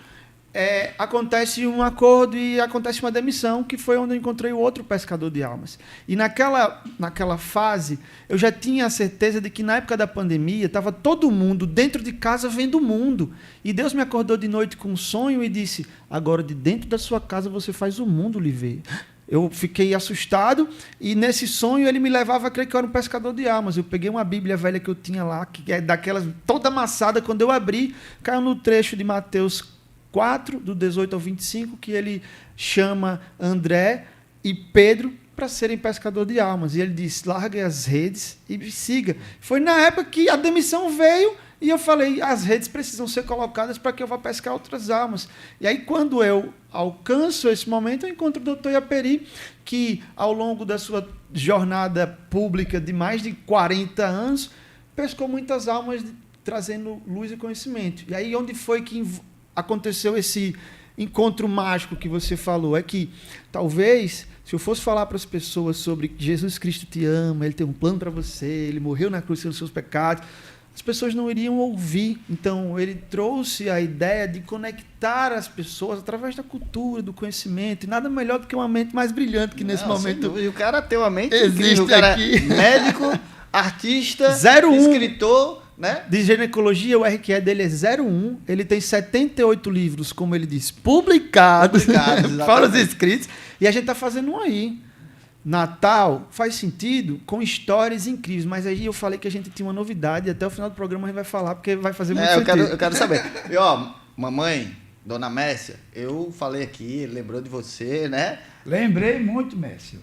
acontece um acordo e acontece uma demissão, que foi onde eu encontrei o outro pescador de almas. E naquela fase, eu já tinha a certeza de que na época da pandemia, estava todo mundo dentro de casa vendo o mundo. E Deus me acordou de noite com um sonho e disse, agora de dentro da sua casa você faz o mundo lhe ver. Eu fiquei assustado e nesse sonho ele me levava a crer que eu era um pescador de almas. Eu peguei uma Bíblia velha que eu tinha lá, que é daquelas toda amassada, quando eu abri, caiu no trecho de Mateus 4, do 18 ao 25, que ele chama André e Pedro para serem pescador de almas. E ele diz, largue as redes e me siga. Foi na época que a demissão veio e eu falei, as redes precisam ser colocadas para que eu vá pescar outras almas. E aí, quando eu alcanço esse momento, eu encontro o Dr. Iaperi, que ao longo da sua jornada pública de mais de 40 anos, pescou muitas almas trazendo luz e conhecimento. E aí, onde foi que aconteceu esse encontro mágico que você falou? É que talvez, se eu fosse falar para as pessoas sobre que Jesus Cristo te ama, ele tem um plano para você, ele morreu na cruz pelos seus pecados, as pessoas não iriam ouvir. Então, ele trouxe a ideia de conectar as pessoas através da cultura, do conhecimento, e nada melhor do que uma mente mais brilhante que nesse momento. E o cara tem uma mente existe incrível, o cara aqui. Médico, artista, 01. escritor, né? De ginecologia, o RQE dele é 01. Ele tem 78 livros, como ele diz, publicados para os inscritos. E a gente está fazendo um aí. Natal faz sentido com histórias incríveis. Mas aí eu falei que a gente tinha uma novidade. E até o final do programa a gente vai falar, porque vai fazer muito sentido. Eu quero saber. E ó, mamãe, dona Messia, eu falei aqui, lembrou de você, né? Lembrei muito, Mércio.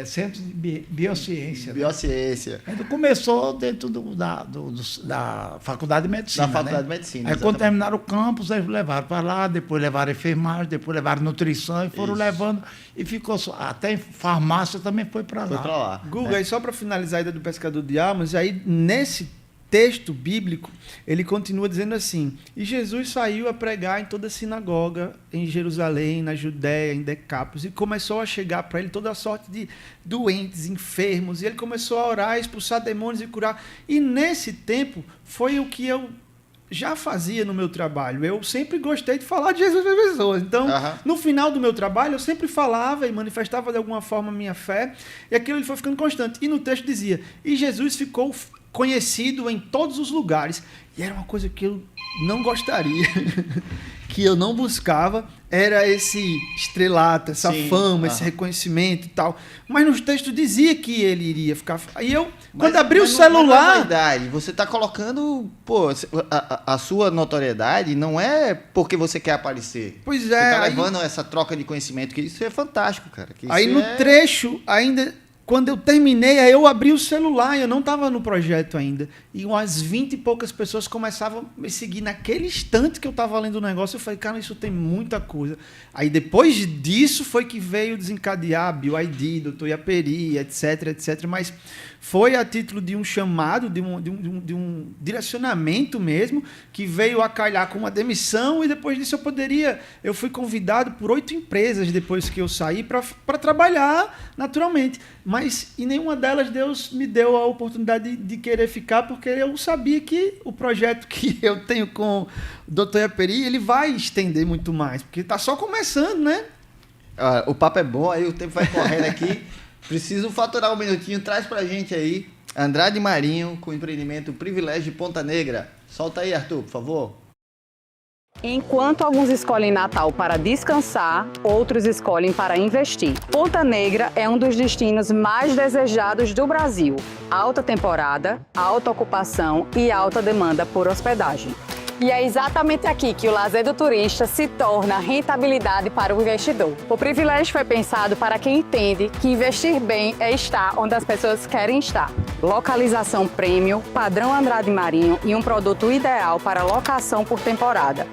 Centro de Biociência. Biociência. Né? Começou dentro da Faculdade de Medicina. Da Faculdade né? de Medicina. Aí, quando terminaram o campus, eles levaram para lá, depois levaram enfermagem, depois levaram nutrição, e foram levando. E ficou até farmácia também foi para lá. Foi para lá. Guga, e só para finalizar a ideia do pescador de almas, aí nesse texto bíblico, ele continua dizendo assim, e Jesus saiu a pregar em toda a sinagoga, em Jerusalém, na Judéia, em Decápolis, e começou a chegar para ele toda a sorte de doentes, enfermos, e ele começou a orar, expulsar demônios e curar. E nesse tempo, foi o que eu já fazia no meu trabalho. Eu sempre gostei de falar de Jesus para as pessoas. Então, no final do meu trabalho, eu sempre falava e manifestava de alguma forma a minha fé, e aquilo ele foi ficando constante. E no texto dizia, e Jesus ficou conhecido em todos os lugares. E era uma coisa que eu não gostaria, que eu não buscava, era esse estrelato, essa fama, esse reconhecimento e tal. Mas no texto dizia que ele iria ficar... Aí eu, quando abri o celular... Não é verdade. Você está colocando... Pô, a sua notoriedade não é porque você quer aparecer. Pois é. Você está levando essa troca de conhecimento, que isso é fantástico, cara. Que aí no trecho, ainda... Quando eu terminei, aí eu abri o celular, eu não estava no projeto ainda, e umas 20 e poucas pessoas começavam a me seguir naquele instante que eu estava lendo o negócio. Eu falei, cara, isso tem muita coisa. Aí depois disso foi que veio desencadear a BioID, Dr. Iaperi, etc, etc. Mas foi a título de um chamado, de um direcionamento mesmo, que veio a calhar com uma demissão, e depois disso eu fui convidado por 8 empresas depois que eu saí para trabalhar naturalmente. Mas em nenhuma delas Deus me deu a oportunidade de querer ficar, porque eu sabia que o projeto que eu tenho com o Dr. Iaperi, ele vai estender muito mais, porque está só começando, né? O papo é bom, aí o tempo vai correndo aqui. Preciso faturar um minutinho. Traz pra gente aí Andrade Marinho com o empreendimento Privilégio de Ponta Negra. Solta aí, Arthur, por favor. Enquanto alguns escolhem Natal para descansar, outros escolhem para investir. Ponta Negra é um dos destinos mais desejados do Brasil. Alta temporada, alta ocupação e alta demanda por hospedagem. E é exatamente aqui que o lazer do turista se torna rentabilidade para o investidor. O privilégio foi pensado para quem entende que investir bem é estar onde as pessoas querem estar. Localização premium, padrão Andrade Marinho e um produto ideal para locação por temporada.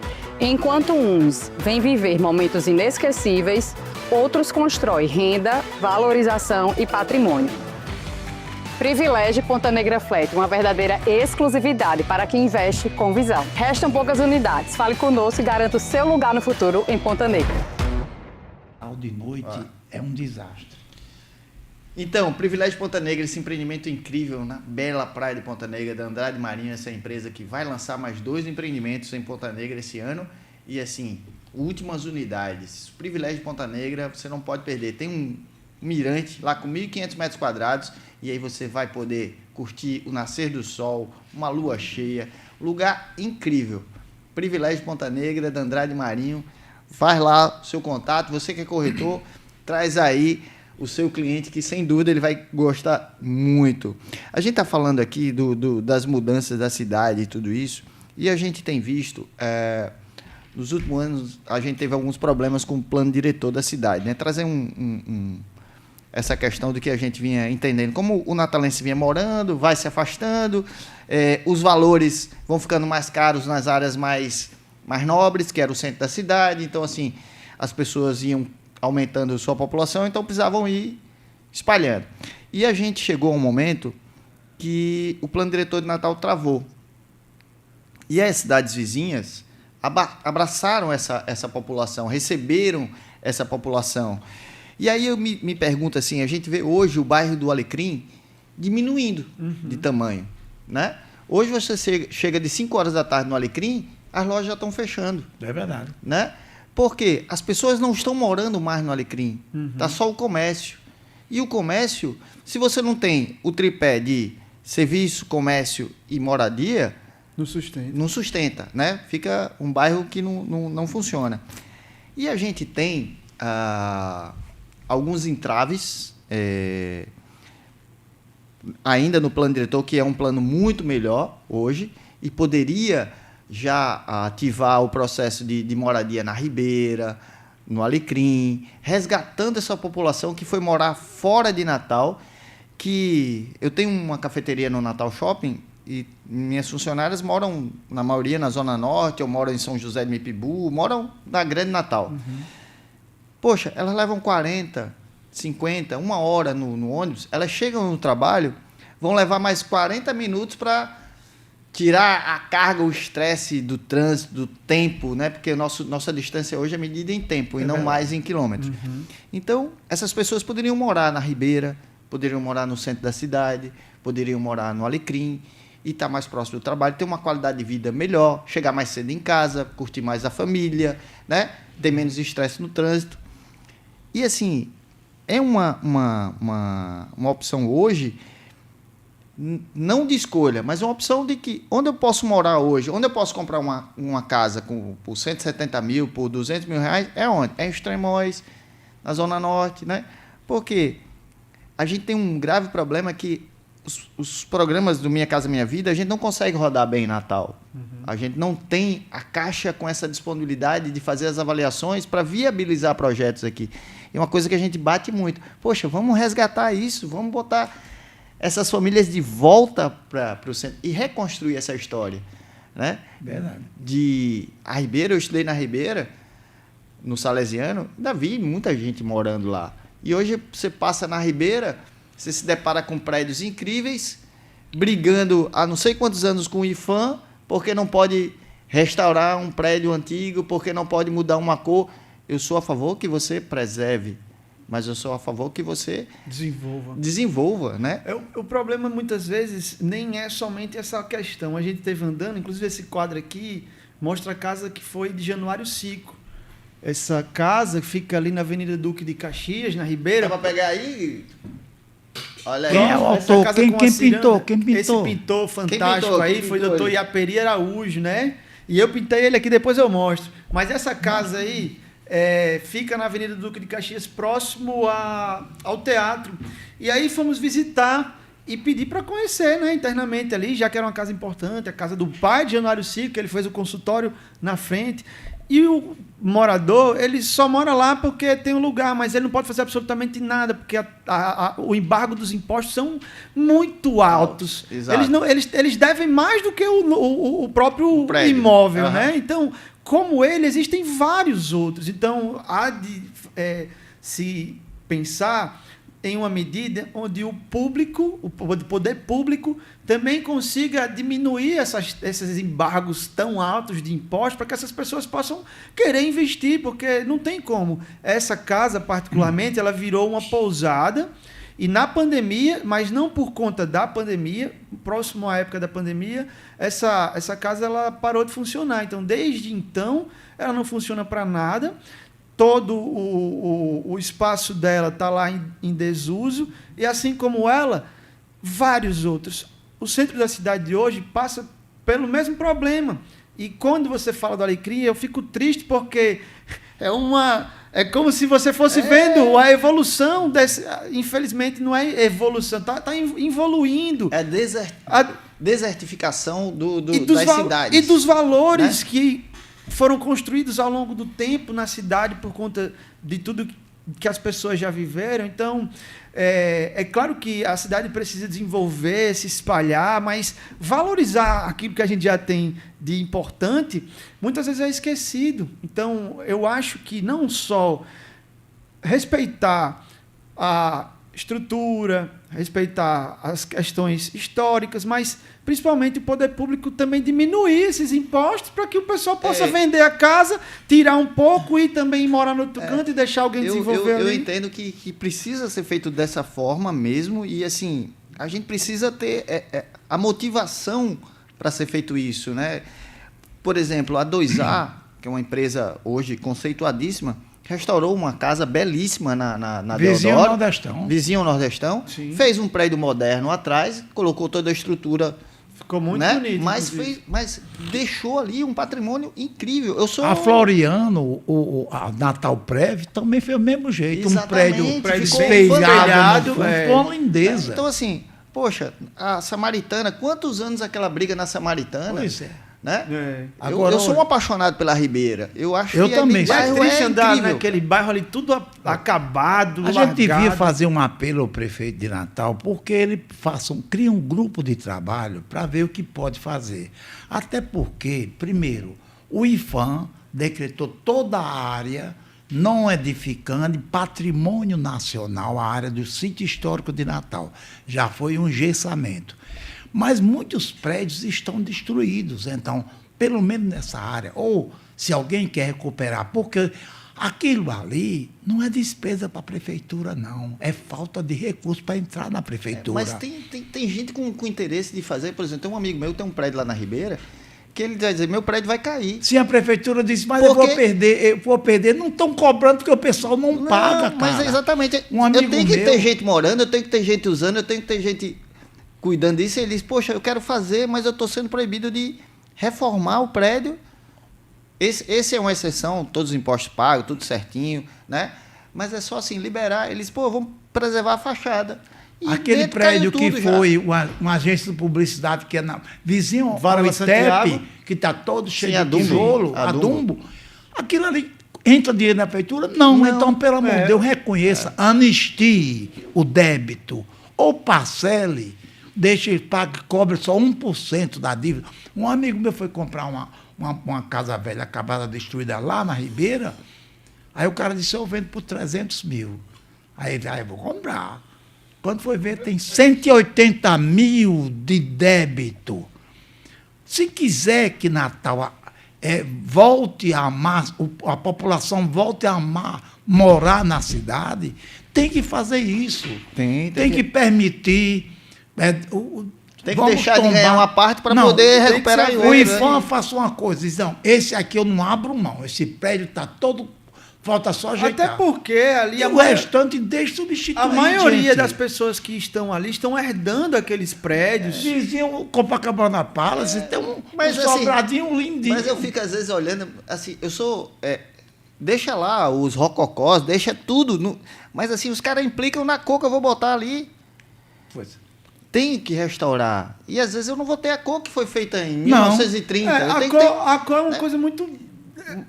Enquanto uns vêm viver momentos inesquecíveis, outros constroem renda, valorização e patrimônio. Privilégio Ponta Negra Flat, uma verdadeira exclusividade para quem investe com visão. Restam poucas unidades. Fale conosco e garanta o seu lugar no futuro em Ponta Negra. De noite é um desastre. Então, Privilégio Ponta Negra, esse empreendimento incrível na bela praia de Ponta Negra, da Andrade Marinho, essa empresa que vai lançar mais 2 empreendimentos em Ponta Negra esse ano. E assim, últimas unidades. Privilégio Ponta Negra, você não pode perder. Tem um mirante lá com 1.500 metros quadrados e aí você vai poder curtir o nascer do sol, uma lua cheia, lugar incrível. Privilégio Ponta Negra, da Andrade Marinho. Faz lá o seu contato, você que é corretor, traz aí o seu cliente que sem dúvida ele vai gostar muito. A gente está falando aqui das mudanças da cidade e tudo isso, e a gente tem visto, nos últimos anos, a gente teve alguns problemas com o plano diretor da cidade, né? Trazer essa questão do que a gente vinha entendendo, como o natalense vinha morando, vai se afastando, os valores vão ficando mais caros nas áreas mais nobres, que era o centro da cidade, então assim, as pessoas iam aumentando sua população, então precisavam ir espalhando. E a gente chegou a um momento que o plano diretor de Natal travou. E as cidades vizinhas abraçaram essa população, receberam essa população. E aí eu me pergunto assim, a gente vê hoje o bairro do Alecrim diminuindo de tamanho, né? Hoje você chega de 5 horas da tarde no Alecrim, as lojas já estão fechando. É verdade. Né? Porque as pessoas não estão morando mais no Alecrim, está só o comércio. E o comércio, se você não tem o tripé de serviço, comércio e moradia, não sustenta, né? Fica um bairro que não funciona. E a gente tem alguns entraves ainda no plano diretor, que é um plano muito melhor hoje, e poderia já ativar o processo de moradia na Ribeira, no Alecrim, resgatando essa população que foi morar fora de Natal, que eu tenho uma cafeteria no Natal Shopping e minhas funcionárias moram, na maioria, na Zona Norte, ou moram em São José de Mipibu, moram na Grande Natal. Poxa, elas levam 40, 50, 1 hora no ônibus, elas chegam no trabalho, vão levar mais 40 minutos para tirar a carga, o estresse do trânsito, do tempo, né? Porque nossa distância hoje é medida em tempo e não mais em quilômetros. Então, essas pessoas poderiam morar na Ribeira, poderiam morar no centro da cidade, poderiam morar no Alecrim e estar mais próximo do trabalho, ter uma qualidade de vida melhor, chegar mais cedo em casa, curtir mais a família, né? Ter menos estresse no trânsito. E, assim, é uma opção hoje, não de escolha, mas uma opção de que onde eu posso morar hoje, onde eu posso comprar uma casa por 170 mil, por 200 mil reais, é onde? É em Extremóis, na Zona Norte, né? Porque a gente tem um grave problema que os programas do Minha Casa Minha Vida, a gente não consegue rodar bem em Natal. A gente não tem a Caixa com essa disponibilidade de fazer as avaliações para viabilizar projetos aqui. É uma coisa que a gente bate muito. Poxa, vamos resgatar isso, vamos botar essas famílias de volta para o centro e reconstruir essa história, né? Verdade. A Ribeira, eu estudei na Ribeira, no Salesiano, ainda vi muita gente morando lá. E hoje você passa na Ribeira, você se depara com prédios incríveis, brigando há não sei quantos anos com o IFAM, porque não pode restaurar um prédio antigo, porque não pode mudar uma cor. Eu sou a favor que você preserve, mas eu sou a favor que você desenvolva, né? O problema, muitas vezes, nem é somente essa questão. A gente esteve andando, inclusive esse quadro aqui mostra a casa que foi de Januário Sico. Essa casa fica ali na Avenida Duque de Caxias, na Ribeira. Dá para pegar aí? Olha aí. Quem é o autor? Quem pintou? Esse pintor fantástico aí foi o doutor Iaperi Araújo, né? E eu pintei ele aqui, depois eu mostro. Mas essa casa aí fica na Avenida Duque de Caxias, próximo ao teatro. E aí fomos visitar e pedir para conhecer, né, internamente ali, já que era uma casa importante, a casa do pai de Januário Sico, que ele fez o consultório na frente. E o morador, ele só mora lá porque tem um lugar, mas ele não pode fazer absolutamente nada, porque o embargo dos impostos são muito altos. Exato. Eles devem mais do que o próprio imóvel, né? Então, como ele, existem vários outros. Então, há de se pensar em uma medida onde o poder público também consiga diminuir esses embargos tão altos de impostos para que essas pessoas possam querer investir, porque não tem como. Essa casa, particularmente, ela virou uma pousada e na pandemia, mas não por conta da pandemia, próximo à época da pandemia, essa casa ela parou de funcionar. Então, desde então, ela não funciona para nada. Todo o espaço dela está lá em desuso, e assim como ela, vários outros. O centro da cidade de hoje passa pelo mesmo problema. E quando você fala do Alecrim, eu fico triste porque é como se você fosse vendo a evolução desse. Infelizmente, não é evolução, está evoluindo. É desertificação das cidades. E dos valores, né, que foram construídos ao longo do tempo na cidade por conta de tudo que as pessoas já viveram. Então, é claro que a cidade precisa desenvolver, se espalhar, mas valorizar aquilo que a gente já tem de importante, muitas vezes é esquecido. Então, eu acho que não só respeitar a estrutura, respeitar as questões históricas, mas principalmente o poder público também diminuir esses impostos para que o pessoal possa vender a casa, tirar um pouco e também morar no outro canto e deixar alguém desenvolver ali. Eu entendo que precisa ser feito dessa forma mesmo, e assim, a gente precisa ter a motivação para ser feito isso, né? Por exemplo, a 2A, que é uma empresa hoje conceituadíssima, restaurou uma casa belíssima na Vizinho Deodoro. Nordestão. Vizinho Nordestão. Sim. Fez um prédio moderno atrás, colocou toda a estrutura. Ficou muito bonito. Mas deixou ali um patrimônio incrível. A Floriano, a Natal Prev, também foi o mesmo jeito. Exatamente, Um prédio ficou espelhado. Foi uma É. lindeza. Então, assim, poxa, a Samaritana, quantos anos aquela briga na Samaritana? Pois é. Né? Agora, eu sou um apaixonado pela Ribeira. Eu acho Eu que também. É bairro triste andar incrível. naquele bairro ali, tudo acabado, A gente largado. devia fazer um apelo ao prefeito de Natal, porque ele cria um grupo de trabalho para ver o que pode fazer. Até porque, primeiro, o IFAM decretou toda a área não edificante, patrimônio nacional, a área do sítio histórico de Natal. Já foi um engessamento. Mas muitos prédios estão destruídos, então, pelo menos nessa área, ou se alguém quer recuperar, porque aquilo ali não é despesa para a prefeitura, não, é falta de recurso para entrar na prefeitura. Mas tem gente com interesse de fazer, por exemplo, tem um amigo meu, tem um prédio lá na Ribeira, que ele vai dizer, meu prédio vai cair. Se a prefeitura disse, mas Porque... eu vou perder, não estão cobrando porque o pessoal não paga, cara. Mas exatamente, Um amigo eu tenho que meu... ter gente morando, eu tenho que ter gente usando, eu tenho que ter gente cuidando disso. Ele diz, poxa, eu quero fazer, mas eu estou sendo proibido de reformar o prédio. Esse é uma exceção, todos os impostos pagos, tudo certinho, né? Mas é só assim, liberar. Eles, vamos preservar a fachada. E aquele dentro prédio caiu que tudo foi uma agência de publicidade que é vizinho ao ITEP, que está todo cheio de tijolo, adumbo. Aquilo ali entra dinheiro na prefeitura? Não. Então, pelo amor de Deus, reconheça, anistie o débito, ou parcele, deixe pague, cobre só 1% da dívida. Um amigo meu foi comprar uma casa velha acabada, destruída lá na Ribeira, aí o cara disse, eu vendo por 300 mil. Aí ele, eu vou comprar. Quando foi ver, tem 180 mil de débito. Se quiser que Natal volte a amar, a população volte a amar, morar na cidade, tem que fazer isso. Tem que permitir. Tem que deixar de ganhar uma parte para poder recuperar o IFAM faça uma coisa. Diz, não, esse aqui eu não abro mão. Esse prédio está todo Falta só ajeitar. Até porque ali E o restante deixa substituir. a maioria gente. das pessoas que estão ali estão herdando aqueles prédios. Vizinho, Copacabana Palace, tem um assim, sobradinho lindinho. Mas eu fico às vezes olhando, assim, eu sou... deixa lá os rococós, deixa tudo. Mas assim, os caras implicam na cor que eu vou botar ali. Pois. Tem que restaurar. E às vezes eu não vou ter a cor que foi feita em Não. 1930. Eu a, tenho cor, que ter- a cor é uma coisa muito...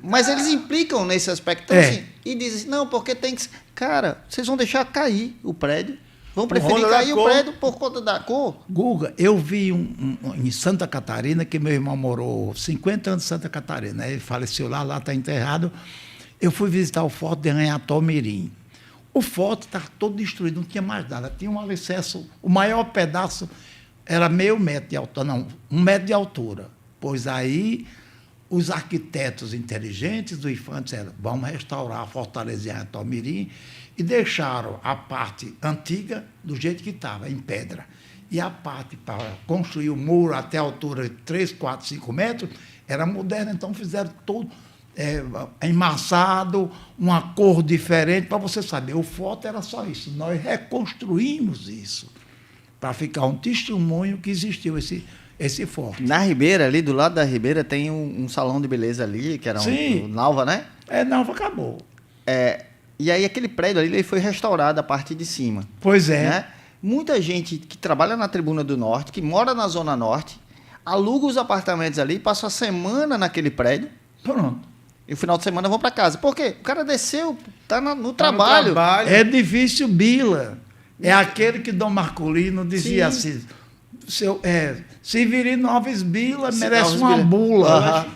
Mas eles implicam nesse aspecto. Então, assim, e dizem, não, porque tem que... Cara, vocês vão deixar cair o prédio. Vão preferir conta da cair o cor. prédio por conta da cor. Guga, eu vi em Santa Catarina, que meu irmão morou 50 anos em Santa Catarina, né? Ele faleceu lá está enterrado. Eu fui visitar o Forte de Arranható-Mirim. O forte estava todo destruído, não tinha mais nada. Tinha um alicerce, o maior pedaço era meio metro de altura, não, 1 metro de altura. Pois aí os arquitetos inteligentes do IFAM disseram, vamos restaurar a fortaleza de Arranható-Mirim, e deixaram a parte antiga do jeito que estava, em pedra. E a parte para construir o muro até a altura de 3, 4, 5 metros era moderna, então fizeram todo emmaçado, uma cor diferente, para você saber. O forte era só isso. Nós reconstruímos isso para ficar um testemunho que existiu esse forte. Na Ribeira, ali do lado da Ribeira, tem um salão de beleza ali, que era Sim. um Nalva, né? Não, acabou. E aí aquele prédio ali ele foi restaurado a parte de cima. Pois é. Né? Muita gente que trabalha na Tribuna do Norte, que mora na Zona Norte, aluga os apartamentos ali, passa a semana naquele prédio, Pronto. e no final de semana vão para casa. Por quê? O cara desceu, tá no trabalho. Edifício Bila. É aquele que Dom Marcolino dizia assim, Severino Alves Bila merece Alves uma Bila. bula,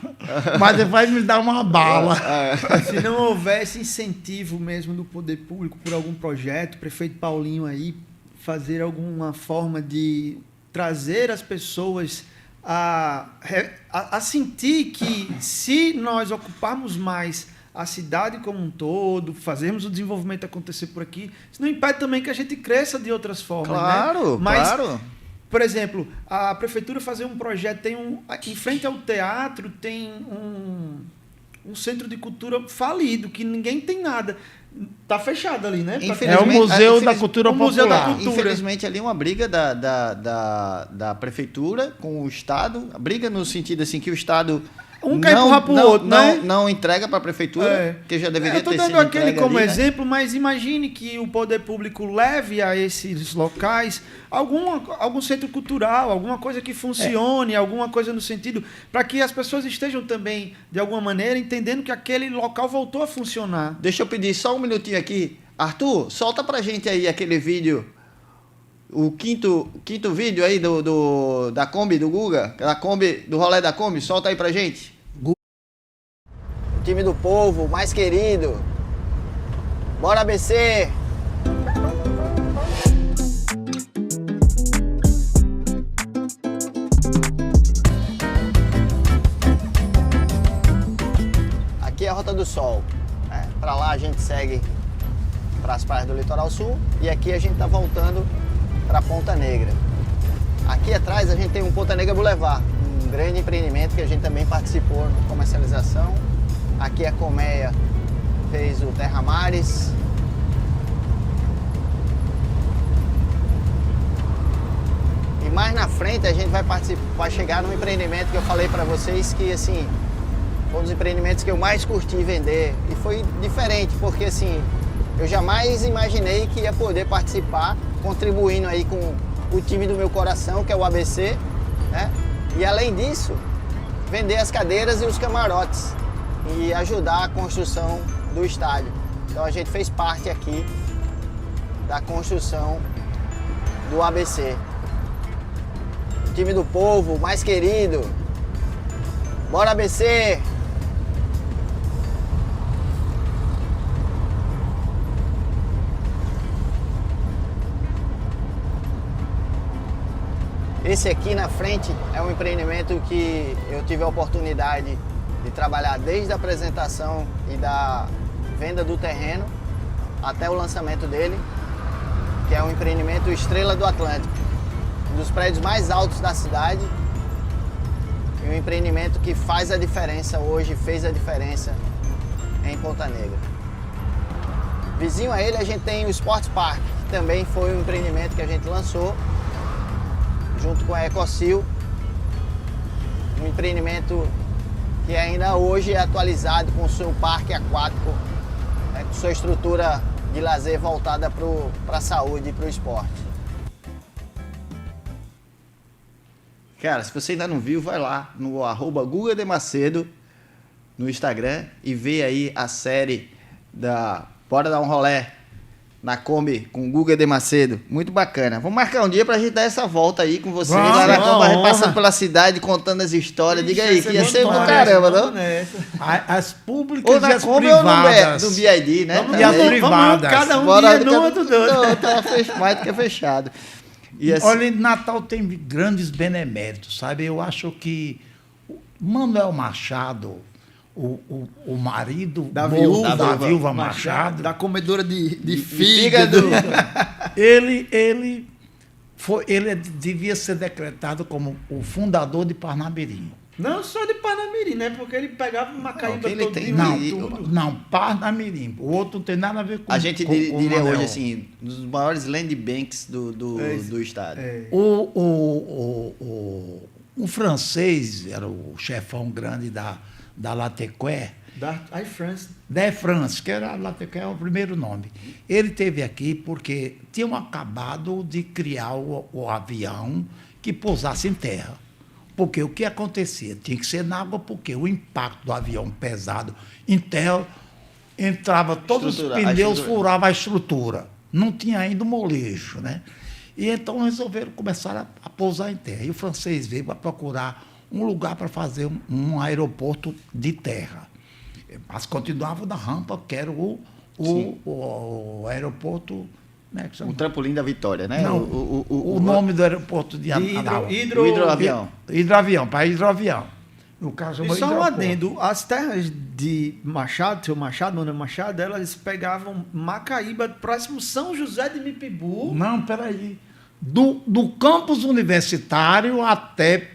mas ele vai me dar uma bala. Se não houvesse incentivo mesmo do poder público por algum projeto, o prefeito Paulinho aí fazer alguma forma de trazer as pessoas a sentir que se nós ocuparmos mais a cidade como um todo, fazermos o desenvolvimento acontecer por aqui, isso não impede também que a gente cresça de outras formas, Claro, né? Mas, claro. por exemplo, a prefeitura fazer um projeto, em frente ao teatro tem um centro de cultura falido, que ninguém tem nada. Tá fechado ali, né? É o Museu da Cultura o Museu da Popular. Cultura. Infelizmente, ali é uma briga da prefeitura com o Estado. A briga no sentido assim que o Estado Um quer empurrar pro outro, né? não entrega para a prefeitura, que já deveria Eu tô ter dando sido aquele entregue como ali, né? exemplo, mas imagine que o poder público leve a esses locais algum centro cultural, alguma coisa que funcione, alguma coisa no sentido, para que as pessoas estejam também, de alguma maneira, entendendo que aquele local voltou a funcionar. Deixa eu pedir só um minutinho aqui. Arthur, solta pra gente aí aquele vídeo, o quinto vídeo aí da Kombi do Guga, da Kombi, do rolê da Kombi, solta aí pra gente. O time do povo, mais querido. Bora, ABC! Aqui é a Rota do Sol. Né? Para lá a gente segue para as praias do Litoral Sul e aqui a gente está voltando para Ponta Negra. Aqui atrás a gente tem um Ponta Negra Boulevard, um grande empreendimento que a gente também participou na comercialização. Aqui a Colmeia fez o Terra Mares. E mais na frente a gente vai chegar num empreendimento que eu falei para vocês que assim foi um dos empreendimentos que eu mais curti vender e foi diferente porque assim eu jamais imaginei que ia poder participar, contribuindo aí com o time do meu coração, que é o ABC, né? E além disso, vender as cadeiras e os camarotes e ajudar a construção do estádio. Então a gente fez parte aqui da construção do ABC. O time do povo, mais querido. Bora, ABC! Esse aqui na frente é um empreendimento que eu tive a oportunidade de trabalhar desde a apresentação e da venda do terreno até o lançamento dele, que é um empreendimento Estrela do Atlântico, um dos prédios mais altos da cidade e um empreendimento que faz a diferença hoje, fez a diferença em Ponta Negra. Vizinho a ele, a gente tem o Sports Park, que também foi um empreendimento que a gente lançou junto com a Ecocil. Um empreendimento que ainda hoje é atualizado com o seu parque aquático, né, com sua estrutura de lazer voltada para a saúde e para o esporte. Cara, se você ainda não viu, vai lá no @GugaDeMacedo no Instagram e vê aí a série da Bora Dar um Rolé na Kombi com o Guga de Macedo. Muito bacana. Vamos marcar um dia pra gente dar essa volta aí com você. Vamos, Lá na uma Kombi, honra. passando pela cidade, contando as histórias. Diga aí, Ixi, que ia ser do história, caramba, não? As públicas Ou e na as Kombi ou privadas. no BID, né? E as Também. privadas. Cada um Bora dia do no outro doido. Não, tá mais do que fechado. E assim, Olha, Natal tem grandes beneméritos, sabe? Eu acho que o Manuel Machado, o marido Da morto da viúva viúva Machado, Da comedora de fígado. fígado. ele devia ser decretado como o fundador de Parnamirim. Não só de Parnamirim, né? Porque ele pegava uma Macaíba que ele todo tem, dia, Não, tudo. não, Parnamirim. O outro não tem nada a ver com a gente com diria Manuel. hoje assim, um dos maiores land banks É isso. do estado. É. O francês era o chefão grande da Latecoère, Da Air France. da France, que era a Latecoère é o primeiro nome. Ele esteve aqui porque tinham acabado de criar o avião que pousasse em terra. Porque o que acontecia? Tinha que ser na água, porque o impacto do avião pesado em terra entrava todos os Estrutura, a pneus, estrutura. furava a estrutura. Não tinha ainda o molejo, né? E então resolveram começar a pousar em terra. E o francês veio para procurar um lugar para fazer um aeroporto de terra. Mas continuava na rampa, que era o aeroporto... Né, que chama? O trampolim da vitória, né? Não, o nome do aeroporto de Anaus. O hidroavião. Hidroavião, para hidroavião. O cara E chamou só um hidroporto. adendo, as terras de Machado, seu Machado, Manuel Machado, elas pegavam Macaíba, próximo São José de Mipibu. Não, peraí. Do campus universitário até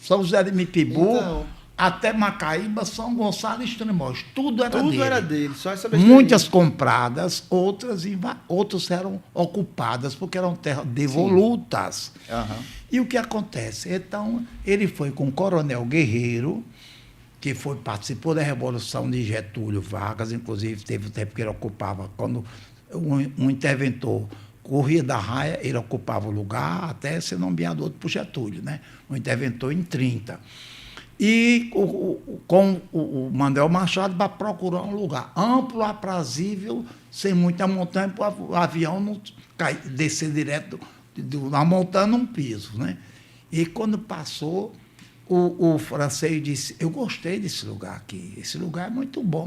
São José de Mipibu, Então. até Macaíba, São Gonçalo e Extremóis. Tudo era Tudo dele. era dele, só essa besteira. Muitas compradas, outras eram ocupadas porque eram terras devolutas. Aham. E o que acontece? Então, ele foi com o Coronel Guerreiro, que participou da Revolução de Getúlio Vargas, inclusive teve o tempo que ele ocupava, quando um interventor corria da raia, ele ocupava o lugar até ser nomeado outro por Getúlio, né? Um interventor em 30. E com o Manuel Machado para procurar um lugar amplo, aprazível, sem muita montanha, para o avião não descer direto na montanha num piso, né? E quando passou, o francês disse: eu gostei desse lugar aqui, esse lugar é muito bom,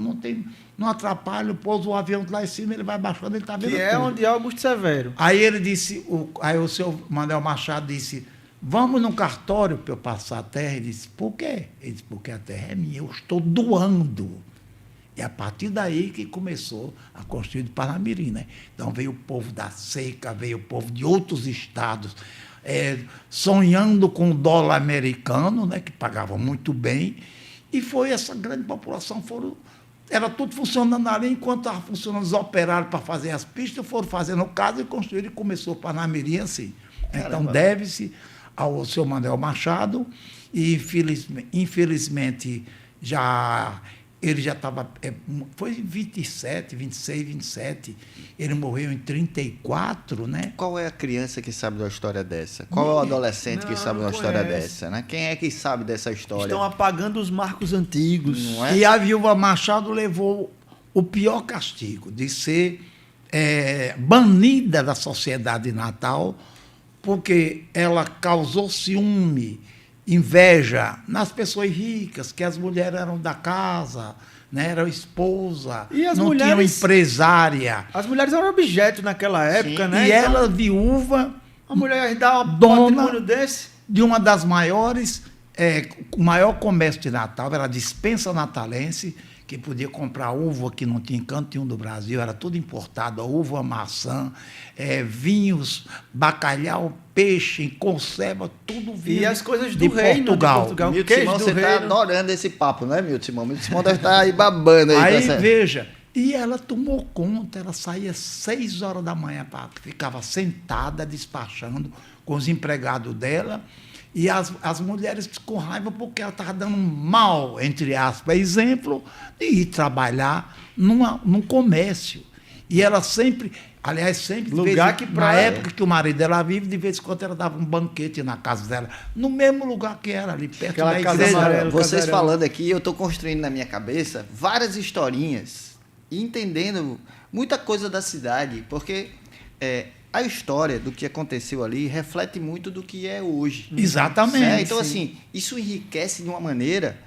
não atrapalha, pôs o avião lá em cima, ele vai baixando, ele está vendo Que é tudo. onde é Augusto Severo. Aí ele disse, aí o seu Manuel Machado disse: vamos num cartório para eu passar a terra. Ele disse: por quê? Ele disse: porque a terra é minha, eu estou doando. E a partir daí que começou a construir de Parnamirim, né? Então veio o povo da Seca, veio o povo de outros estados, sonhando com o dólar americano, né? Que pagava muito bem, e foi essa grande população, era tudo funcionando ali, enquanto estava funcionando os operários para fazer as pistas, foram fazendo casa e construíram, e começou Parnamirim assim. Então deve-se ao seu Manuel Machado, e infelizmente ele já estava, foi em 27, 26, 27, ele morreu em 34, né? Qual é a criança que sabe de uma história dessa? Qual é o adolescente que Não, sabe de uma não história conhece. dessa, né? Quem é que sabe dessa história? Estão apagando os marcos antigos. Não é? E a viúva Machado levou o pior castigo, de ser banida da sociedade de Natal, porque ela causou ciúme, inveja nas pessoas ricas, que as mulheres eram da casa, né, eram esposa, E as não tinham mulheres- empresária. As mulheres eram objeto naquela época, Sim. né? E Então, ela, viúva, a mulher dá um dona- patrimônio desse. de uma das maiores, o maior comércio de Natal, era a dispensa natalense, que podia comprar uva que não tinha em canto nenhum do Brasil, era tudo importado, a uva, maçã, vinhos, bacalhau, peixe, conserva, tudo vinha E as coisas do de reino Portugal. de Portugal. Milton Queijo Simão, do você está reino. adorando esse papo, não é, Milton Simão? Milton Simão deve estar aí babando aí. Aí, com essa- veja, E ela tomou conta, ela saía 6 horas da manhã, ficava sentada, despachando com os empregados dela, e as mulheres com raiva porque ela estava dando um mal, entre aspas, exemplo, de ir trabalhar num comércio. E ela sempre, aliás, sempre, Lugar que na época que o marido dela vive, de vez em quando ela dava um banquete na casa dela, no mesmo lugar que era, ali perto Aquela da casa igreja. amarela. Vocês casarão. falando aqui, eu estou construindo na minha cabeça várias historinhas e entendendo muita coisa da cidade, porque a história do que aconteceu ali reflete muito do que é hoje. Exatamente. Né? Então, sim. assim, isso enriquece de uma maneira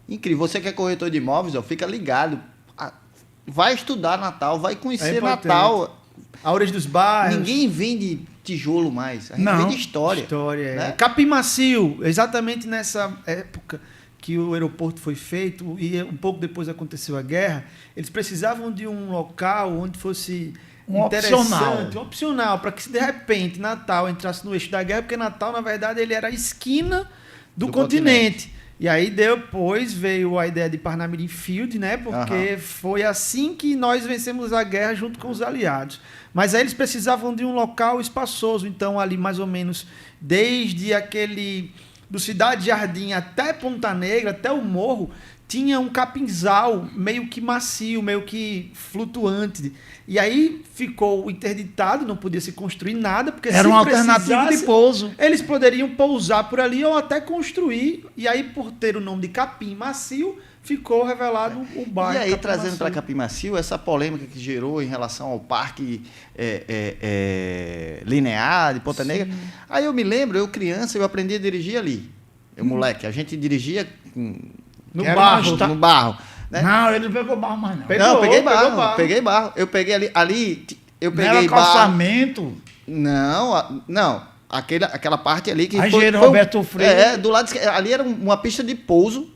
incrível. Você que é corretor de imóveis, ó, fica ligado. Vai estudar Natal, vai conhecer importante. Natal. Auras dos bairros. Ninguém vende tijolo mais. A gente Não. vende história. História, né? Capim Macio, exatamente nessa época que o aeroporto foi feito e um pouco depois aconteceu a guerra, eles precisavam de um local onde fosse Um interessante, um opcional, para que se de repente Natal entrasse no eixo da guerra, porque Natal, na verdade, ele era a esquina do continente. E aí depois veio a ideia de Parnamirim Field, né? Porque foi assim que nós vencemos a guerra junto com os aliados. Mas aí eles precisavam de um local espaçoso, então ali mais ou menos desde aquele do Cidade Jardim até Ponta Negra, até o morro, tinha um capinzal meio que macio, meio que flutuante. E aí ficou interditado, não podia se construir nada, porque Era se uma alternativa de precisasse, pouso. eles poderiam pousar por ali ou até construir. E aí, por ter o nome de Capim Macio, ficou revelado o bairro. E aí, Capim trazendo Macio. para Capim Macio, essa polêmica que gerou em relação ao parque linear de Ponta Negra. Aí eu me lembro, eu criança, eu aprendi a dirigir ali. Eu, moleque, a gente dirigia No Era barro. uma no barro. Né? Não, ele não pegou barro mais não. Pegou, Não, eu peguei pegou barro, barro. peguei barro. Eu peguei ali eu Não era peguei barro. calçamento. Não, aquela parte ali que A engenheiro Roberto Freire. do lado esquerdo, ali era uma pista de pouso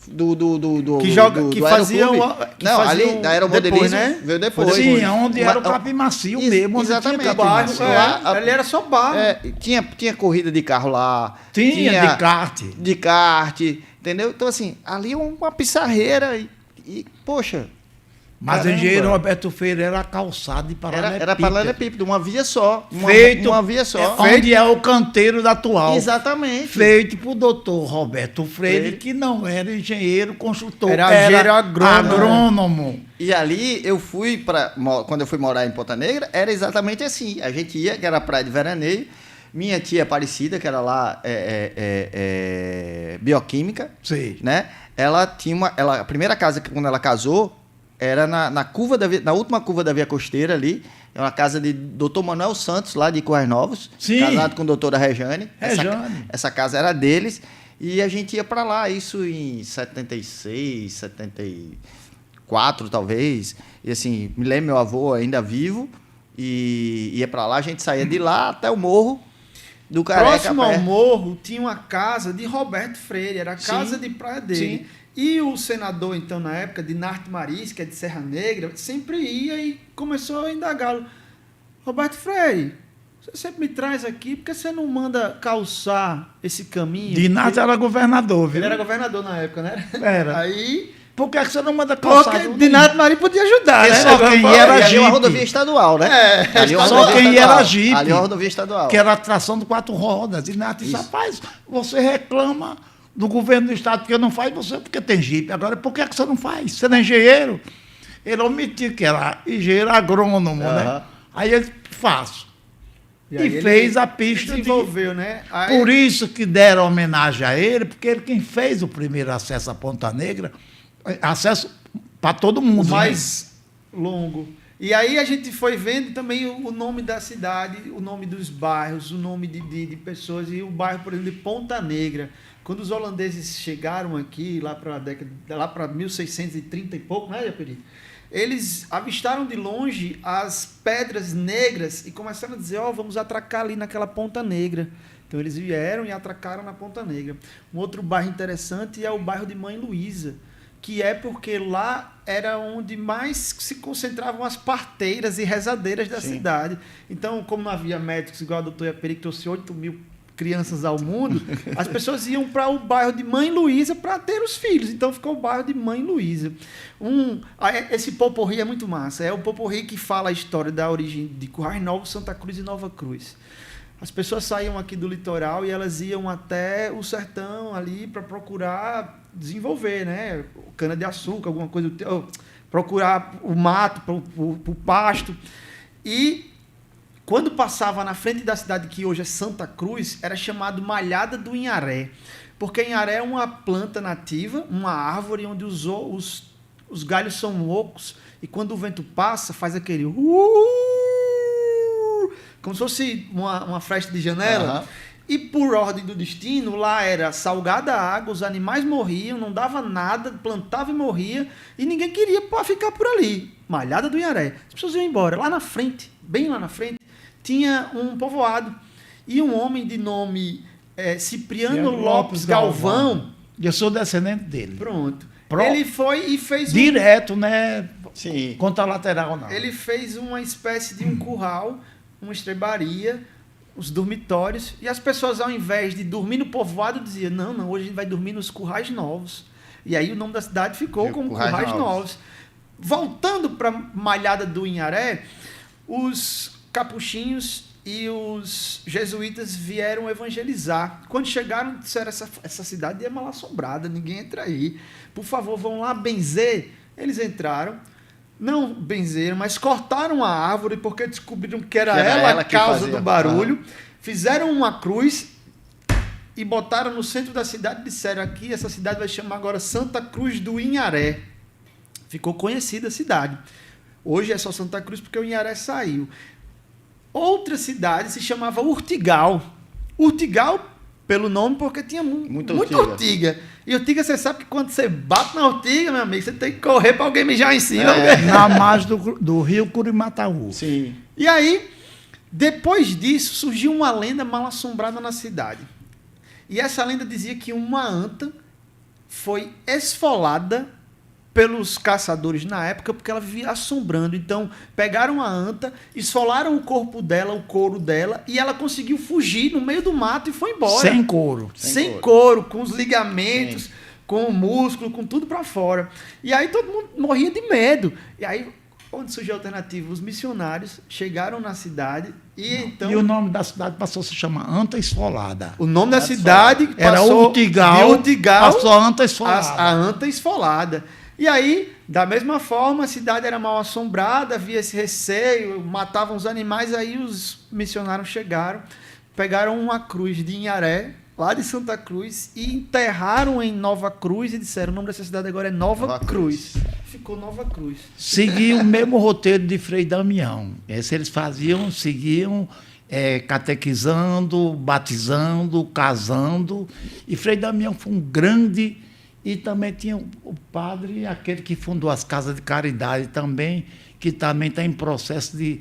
Que joga- do que do faziam- aeroclube. que Não, faziam ali da aeromodelismo depois, né? veio depois. Sim, onde era o Mas- Capim Macio Isso, mesmo. Onde exatamente. tinha O Capim bairro, Macio. Lá, ali era só barro. tinha corrida de carro lá. Tinha de kart. De kart, entendeu? Então, assim, ali é uma pissarreira e poxa, Mas Caramba. o engenheiro Roberto Freire era calçado de paralelepípedo. era paralelepípedo, uma via só. Feito, uma via só. Onde é o canteiro da atual. Exatamente. Feito por doutor Roberto Freire, Freire. que não era engenheiro construtor. Era engenheiro agrônomo. agrônomo. E ali eu fui quando eu fui morar em Ponta Negra, era exatamente assim. A gente ia, que era a praia de veraneio. Minha tia Aparecida, que era lá bioquímica, Sim. né? Ela tinha a primeira casa que quando ela casou era na última curva da Via Costeira ali. É uma casa de Dr. Manuel Santos, lá de Currais Novos, Sim. casado com a doutora Rejane. Rejane. Essa casa era deles. E a gente ia para lá, isso em 76, 74, talvez. E assim, me lembro, meu avô ainda vivo, e ia para lá, a gente saía de lá até o morro do Careca. Próximo ao perto. morro tinha uma casa de Roberto Freire, era a Sim, casa de praia dele. sim. E o senador, então, na época, de Narte Maris, que é de Serra Negra, sempre ia e começou a indagá-lo. Roberto Freire, você sempre me traz aqui, por que você não manda calçar esse caminho? Dinácio era governador, viu? Ele era governador na época, né? Era. Aí, Por que você não manda porque calçado? Dinácio Maris podia ajudar, Porque né? só quem ia era E ali é uma Jeep. rodovia estadual, né? Ali é uma só rodovia quem ia estadual. era Jeep. Ali é uma rodovia estadual. Que era a tração de 4 rodas. Dinácio disse, Isso. rapaz, você reclama do governo do estado porque não faz, você porque tem Jeep. Agora, por que você não faz? Você não é engenheiro? Ele omitiu que era engenheiro agrônomo, né? Aham. Aí ele, faço. E aí ele fez a pista de... desenvolveu, né? Aí, Por isso que deram homenagem a ele, porque ele quem fez o primeiro acesso à Ponta Negra, acesso para todo mundo. o mais longo. E aí a gente foi vendo também o nome da cidade, o nome dos bairros, o nome de pessoas, e o bairro, por exemplo, de Ponta Negra. Quando os holandeses chegaram aqui, lá para 1630 e pouco, né, Japeri? Eles avistaram de longe as pedras negras e começaram a dizer, vamos atracar ali naquela Ponta Negra. Então eles vieram e atracaram na Ponta Negra. Um outro bairro interessante é o bairro de Mãe Luísa, que é porque lá era onde mais se concentravam as parteiras e rezadeiras da cidade. Então, como não havia médicos igual a doutora Yaperi, que trouxe 8 mil crianças ao mundo, as pessoas iam para o bairro de Mãe Luísa para ter os filhos. Então ficou o bairro de Mãe Luísa. Esse Poporri é muito massa. É o Poporri que fala a história da origem de Currais Novos, Santa Cruz e Nova Cruz. As pessoas saíam aqui do litoral e elas iam até o sertão ali para procurar desenvolver, né? Cana-de-açúcar, alguma coisa, procurar o mato, o pasto. E quando passava na frente da cidade que hoje é Santa Cruz, era chamado Malhada do Inharé. Porque Inharé é uma planta nativa, uma árvore onde os galhos são ocos e quando o vento passa, faz aquele como se fosse uma fresta de janela. Uhum. E por ordem do destino, lá era salgada a água, os animais morriam, não dava nada, plantava e morria, e ninguém queria ficar por ali. Malhada do Inharé. As pessoas iam embora. Lá na frente, bem lá na frente, tinha um povoado. E um homem de nome Cipriano Lopes Galvão. Eu sou descendente dele. Pronto. Ele foi e fez direto, né? Sim. Contralateral, não. Ele fez uma espécie de um curral, uma estrebaria, os dormitórios, e as pessoas, ao invés de dormir no povoado, diziam, não, hoje a gente vai dormir nos Currais Novos. E aí o nome da cidade ficou como Currais Novos. Voltando para Malhada do Inharé, os capuchinhos e os jesuítas vieram evangelizar. Quando chegaram, disseram, essa cidade é mal assombrada, ninguém entra aí. Por favor, vão lá benzer. Eles entraram, não benzeram, mas cortaram a árvore porque descobriram que era ela a causa do barulho. Fizeram uma cruz e botaram no centro da cidade e disseram aqui, essa cidade vai chamar agora Santa Cruz do Inharé. Ficou conhecida a cidade. Hoje é só Santa Cruz porque o Inharé saiu. Outra cidade se chamava Urtigal. Urtigal, pelo nome, porque tinha muita urtiga. E urtiga, você sabe que quando você bate na urtiga, meu amigo, você tem que correr para alguém mijar em cima. Na margem do rio Curimataú. Sim. E aí, depois disso, surgiu uma lenda mal assombrada na cidade. E essa lenda dizia que uma anta foi esfolada pelos caçadores na época, porque ela vivia assombrando. Então, pegaram a anta, esfolaram o corpo dela, o couro dela, e ela conseguiu fugir no meio do mato e foi embora. Sem couro. Sem couro, com os ligamentos, sim, com o músculo, com tudo para fora. E aí todo mundo morria de medo. E aí, onde surgiu a alternativa? Os missionários chegaram na cidade e então... E o nome da cidade passou a se chamar Anta Esfolada. O nome da cidade era Urtigal, passou a Anta Esfolada. A Anta Esfolada. E aí, da mesma forma, a cidade era mal assombrada, havia esse receio, matavam os animais, aí os missionários chegaram, pegaram uma cruz de Inharé, lá de Santa Cruz, e enterraram em Nova Cruz e disseram, o nome dessa cidade agora é Nova Cruz. Ficou Nova Cruz. Seguiu o mesmo roteiro de Frei Damião. Eles seguiam catequizando, batizando, casando, e Frei Damião foi um grande... E também tinha o padre, aquele que fundou as casas de caridade também, que também está em processo de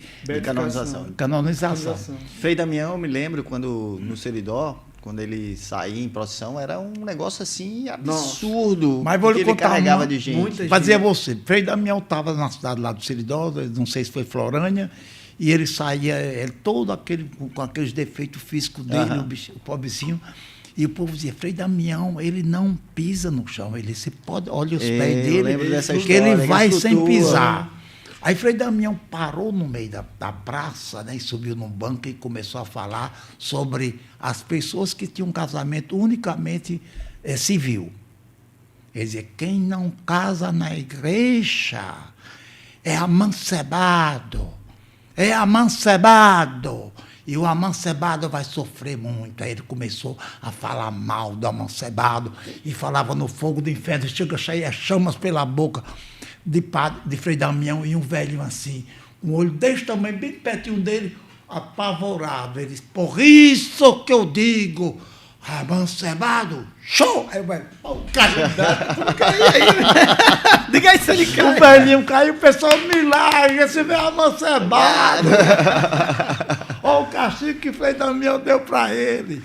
canonização. Frei Damião, eu me lembro, quando no Seridó, quando ele saía em procissão, era um negócio assim absurdo. Nossa. Mas vou lhe contar, ele carregava de gente. Fazia você. Frei Damião estava na cidade lá do Seridó, não sei se foi Florânia, e ele saía todo com aqueles defeitos físicos dele, o pobrecinho. E o povo dizia, Frei Damião, ele não pisa no chão, você pode, olha os pés dele, que ele vai sem pisar. Aí Frei Damião parou no meio da praça, né, e subiu num banco e começou a falar sobre as pessoas que tinham um casamento unicamente civil. Ele dizia, quem não casa na igreja é amancebado, e o amancebado vai sofrer muito. Aí ele começou a falar mal do amancebado e falava no fogo do inferno, chega cheia chamas pela boca de Frei Damião, e um velho assim, um olho desse tamanho, bem pertinho dele, apavorado. Ele disse, por isso que eu digo, amancebado, show! Aí o velho, caiu. Diga aí se ele cai. O velhinho caiu, o pessoal, milagre, esse velho amancebado. Olha o castigo que Frei Damião deu para ele.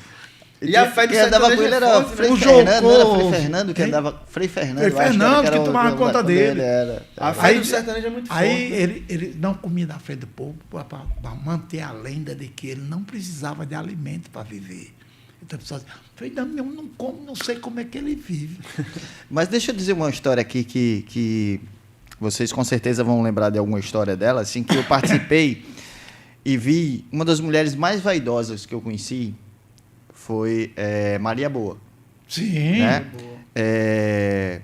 E a fé de andava com ele era Frei Fernando, não era Frei Fernando que andava... Frei Fernando, que tomava conta dele. A fé do sertanejo é muito forte. Aí ele não comia na frente do povo para manter a lenda de que ele não precisava de alimento para viver. Então, a pessoa diz, falei, não, eu não como, não sei como é que ele vive. Mas deixa eu dizer uma história aqui que vocês com certeza vão lembrar de alguma história dela, assim, que eu participei e vi uma das mulheres mais vaidosas que eu conheci foi Maria Boa. Sim. Né?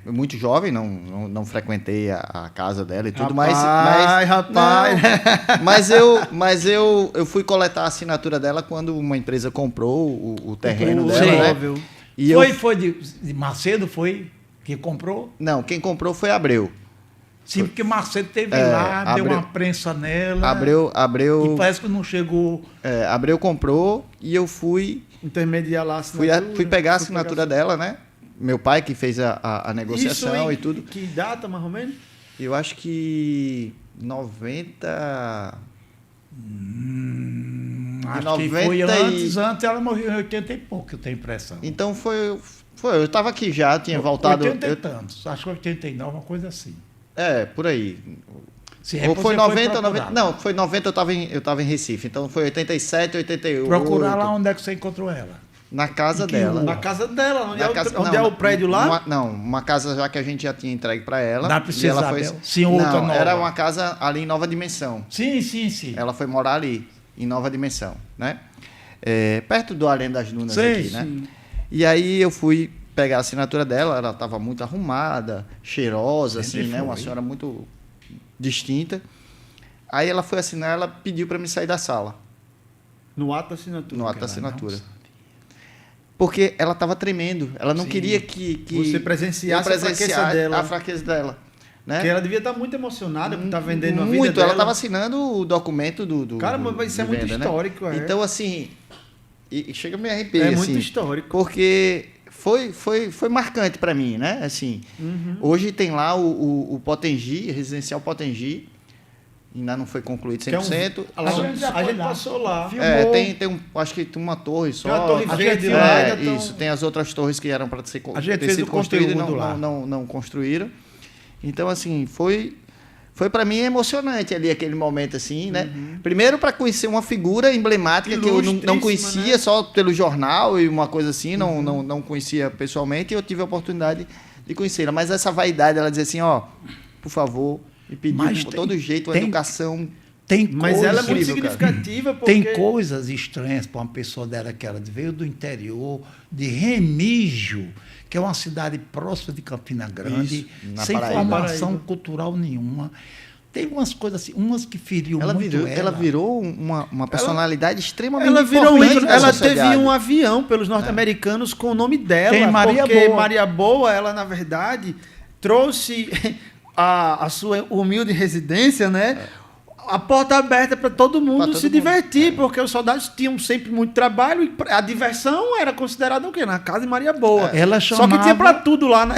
Muito jovem, não frequentei a casa dela e tudo, Rapaz. mas eu fui coletar a assinatura dela quando uma empresa comprou o terreno dela, né? Óbvio. E Foi de Macedo, foi que comprou? Não, quem comprou foi Abreu. Sim, porque Macedo teve lá, deu Abreu- uma prensa nela. Abreu, E parece que não chegou. Abreu comprou e eu fui Intermediar lá a fui assinatura. pegar a assinatura dela, né? Meu pai que fez a negociação e tudo. Que data, mais ou menos? Eu acho que 90... Acho que 90 foi e- antes ela morreu em 80 e pouco, eu tenho impressão. Então foi, eu estava aqui já, tinha voltado... 80 e tantos, acho que 89, uma coisa assim. Por aí. Se Ou foi 90, procurar. 90... Não, foi 90, eu estava em Recife. Então foi 87, 88. Procurar lá onde é que você encontrou ela. Na casa Em que dela. rua? Na casa dela, onde, Na é, casa- onde não, é o prédio lá? uma casa já que a gente já tinha entregue para ela. Na e Princesa ela foi, Isabel? Sim, outra não, nova. era uma casa ali em Nova Dimensão. Sim, sim, sim. Ela foi morar ali, em Nova Dimensão, né? Perto do Além das Dunas Sei, aqui, né? E aí eu fui pegar a assinatura dela, ela estava muito arrumada, cheirosa, Sempre assim, né? Uma foi. senhora muito distinta. Aí ela foi assinar, ela pediu para me sair da sala, No ato da assinatura. no ato da ela assinatura. não Porque ela estava tremendo, ela não Sim. queria que Você eu presenciasse a fraqueza dela. a fraqueza dela, né? Porque ela devia estar muito emocionada por estar vendendo a vida Muito, dela. ela estava assinando o documento do Cara, mas isso é de muito venda, né? histórico, é. Então, assim, e chega a me arrepiar, É assim, muito histórico. porque foi marcante para mim, né? Assim, hoje tem lá o Potengi, Residencial Potengi, ainda não foi concluído 100%. A gente já a foi gente lá. passou lá. Filmou. Tem acho que tem uma torre só. Tem uma torre Acho verde que- lá, é, ainda tão- isso, tem as outras torres que eram para ser A gente ter fez sido o construídas e conteúdo lá. não construíram. Então, assim, foi para mim emocionante ali aquele momento, assim, né? Primeiro para conhecer uma figura emblemática que eu não Ilustríssima, conhecia, né? só pelo jornal e uma coisa assim, não conhecia pessoalmente, e eu tive a oportunidade de conhecê-la. Mas essa vaidade, ela dizia assim, ó, por favor, me pediu Mas com tem- todo jeito uma tem- educação. Tem Mas coisa, ela é muito incrível, cara. significativa porque... tem coisas estranhas para uma pessoa dela que ela veio do interior, de Remígio, que é uma cidade próxima de Campina Grande, Isso, na sem Paraíba. formação Paraíba. cultural nenhuma. Tem umas coisas assim, umas que feriu Ela muito virou uma personalidade extremamente Ela virou um importante ícone. na Ela sociedade. teve um avião pelos norte-americanos com o nome dela. Tem Maria porque Boa. Maria Boa, ela, na verdade, trouxe a sua humilde residência, né? A porta aberta para todo mundo Pra todo se mundo. divertir, porque os soldados tinham sempre muito trabalho e a diversão era considerada o quê? Na casa de Maria Boa. Ela Só que tinha chamava- para tudo lá, né?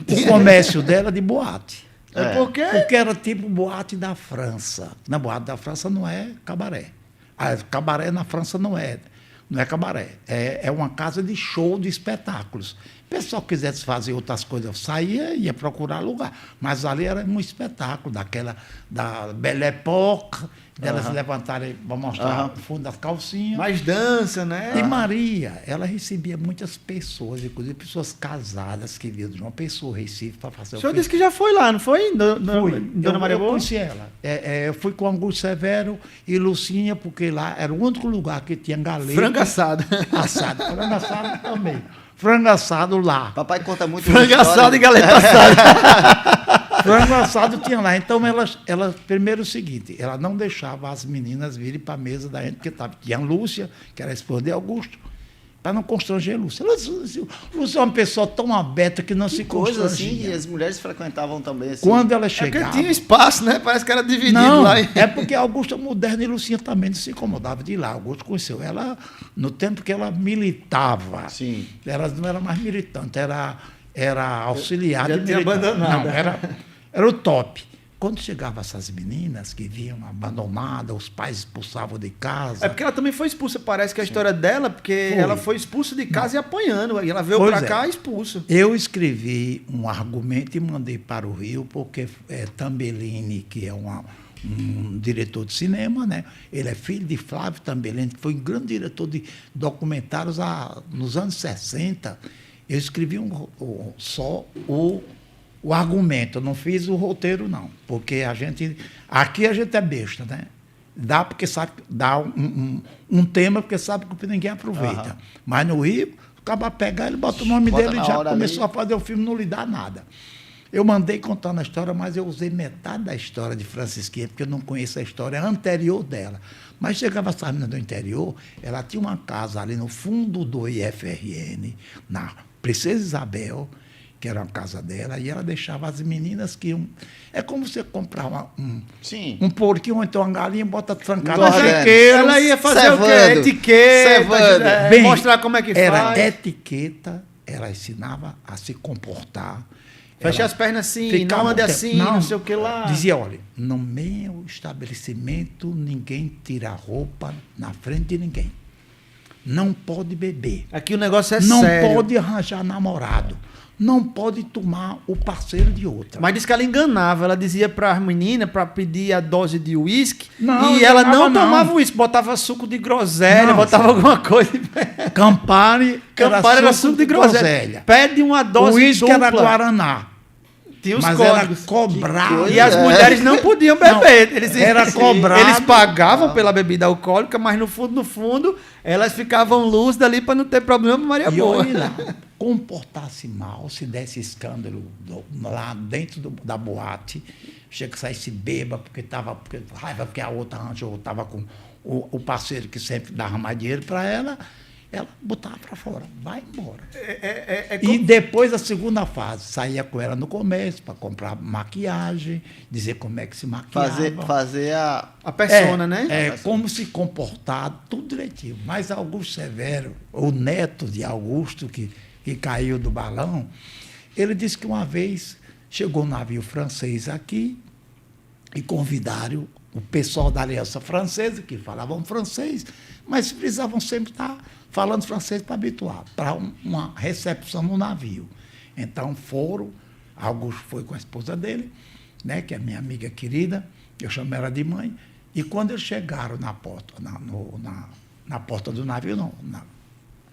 O comércio dela de boate. É porque... Porque era tipo boate da França. Na boate da França não é cabaré. Cabaré na França não é cabaré. É uma casa de show de espetáculos. O pessoal que quisesse fazer outras coisas, saía e ia procurar lugar. Mas ali era um espetáculo, da Belle Époque, delas levantarem para mostrar o fundo das calcinhas. Mais dança, né? E Maria, ela recebia muitas pessoas, inclusive pessoas casadas que vinham de uma pessoa Recife para fazer O senhor disse que já foi lá, não foi? Dona Maria eu Boa? conheci ela. Eu fui com Augusto Severo e Lucinha, porque lá era o único lugar que tinha galeta. Frango assado. assado. Frango assado também. Frango assado lá. Papai conta muito Frango uma história- assado e galeta assada. Frango assado tinha lá. Então, ela primeiro o seguinte, ela não deixava as meninas virem para a mesa da gente, porque tinha a Lúcia, que era a esposa de Augusto, para não constranger a Lúcia. Lúcia é uma pessoa tão aberta que não se Coisa constrangia. assim, e as mulheres frequentavam também, assim. Quando ela É porque chegava... tinha espaço, né? Parece que era dividido Não, lá. é porque Augusto é moderno e Lucinha também não se incomodava de ir lá. Augusto conheceu ela no tempo que ela militava. Sim. Ela não era mais militante, era auxiliar Já de tinha militante. abandonado. Não, era o top. Quando chegavam essas meninas que vinham abandonadas, os pais expulsavam de casa. É porque ela também foi expulsa, parece que a história dela, porque Foi. ela foi expulsa de casa e apanhando. E ela veio Pois pra é. cá expulsa. Eu escrevi um argumento e mandei para o Rio, porque Tambellini, que é um diretor de cinema, né? Ele é filho de Flávio Tambelém, que foi um grande diretor de documentários nos anos 60. Eu escrevi só o argumento, eu não fiz o roteiro, não. Porque aqui a gente é besta, né? Dá porque sabe, dá um tema porque sabe que ninguém aproveita. Mas no Rio, acaba pegar, ele bota o nome dele e já começou a fazer o filme, não lhe dá nada. Eu mandei contando a história, mas eu usei metade da história de Francisquinha, porque eu não conheço a história anterior dela. Mas chegava essa menina do interior, ela tinha uma casa ali no fundo do IFRN, na Princesa Isabel, que era a casa dela, e ela deixava as meninas que iam... É como você comprar um porquinho ou então uma galinha e bota trancada na chiqueira. Ela ia fazer o quê? Etiqueta, mostrar como é que faz. Etiqueta, ela ensinava a se comportar. Fechar as pernas assim, não ande assim, não sei o que lá. Dizia, olha, no meu estabelecimento ninguém tira roupa na frente de ninguém. Não pode beber. Aqui o negócio é não sério. Não pode arranjar namorado. Não pode tomar o parceiro de outra. Mas disse que ela enganava. Ela dizia para as meninas para pedir a dose de uísque. E ela não tomava uísque. Botava suco de groselha, botava alguma coisa. Campari era suco de groselha. Pede uma dose dupla. O uísque era Guaraná. Tinha os mas códigos. Era cobrado. E as mulheres não podiam beber. Era cobrado. Eles pagavam pela bebida alcoólica, mas no fundo, elas ficavam lúcidas ali para não ter problema com Maria Boa. E olha lá, comportar-se mal, se desse escândalo lá dentro da boate, chega que saísse bêbado, porque raiva, porque a outra arranjou, estava com o parceiro que sempre dava mais dinheiro para ela botava para fora, vai embora. E depois a segunda fase, saía com ela no comércio para comprar maquiagem, dizer como é que se maquiava. Fazer a persona, né? Como se comportar, tudo direitinho. Mas Augusto Severo, o neto de Augusto, que caiu do balão, ele disse que uma vez chegou um navio francês aqui e convidaram o pessoal da Aliança Francesa, que falavam francês, mas precisavam sempre estar falando francês para habituar, para uma recepção no navio. Então Augusto foi com a esposa dele, né, que é minha amiga querida, eu chamo ela de mãe, e quando eles chegaram na porta, na porta do navio, não,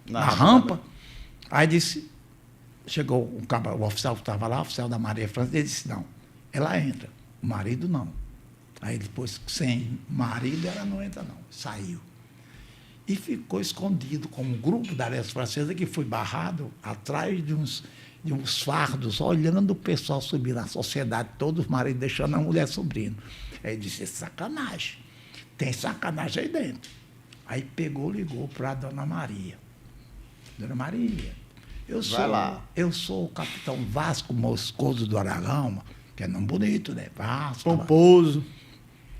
na rampa, aí chegou o oficial que estava lá, o oficial da Marinha Francesa, ele disse, não, ela entra, o marido não. Aí depois, sem marido, ela não entra não, saiu. E ficou escondido com um grupo da Aliança Francesa que foi barrado atrás de uns fardos, olhando o pessoal subir na sociedade, todos os maridos deixando a mulher subindo. Aí disse, é sacanagem, tem sacanagem aí dentro. Aí ligou para a Dona Maria. Dona Maria, eu sou o capitão Vasco Moscoso do Aragão, que é nome bonito, né? Vasco. Pomposo.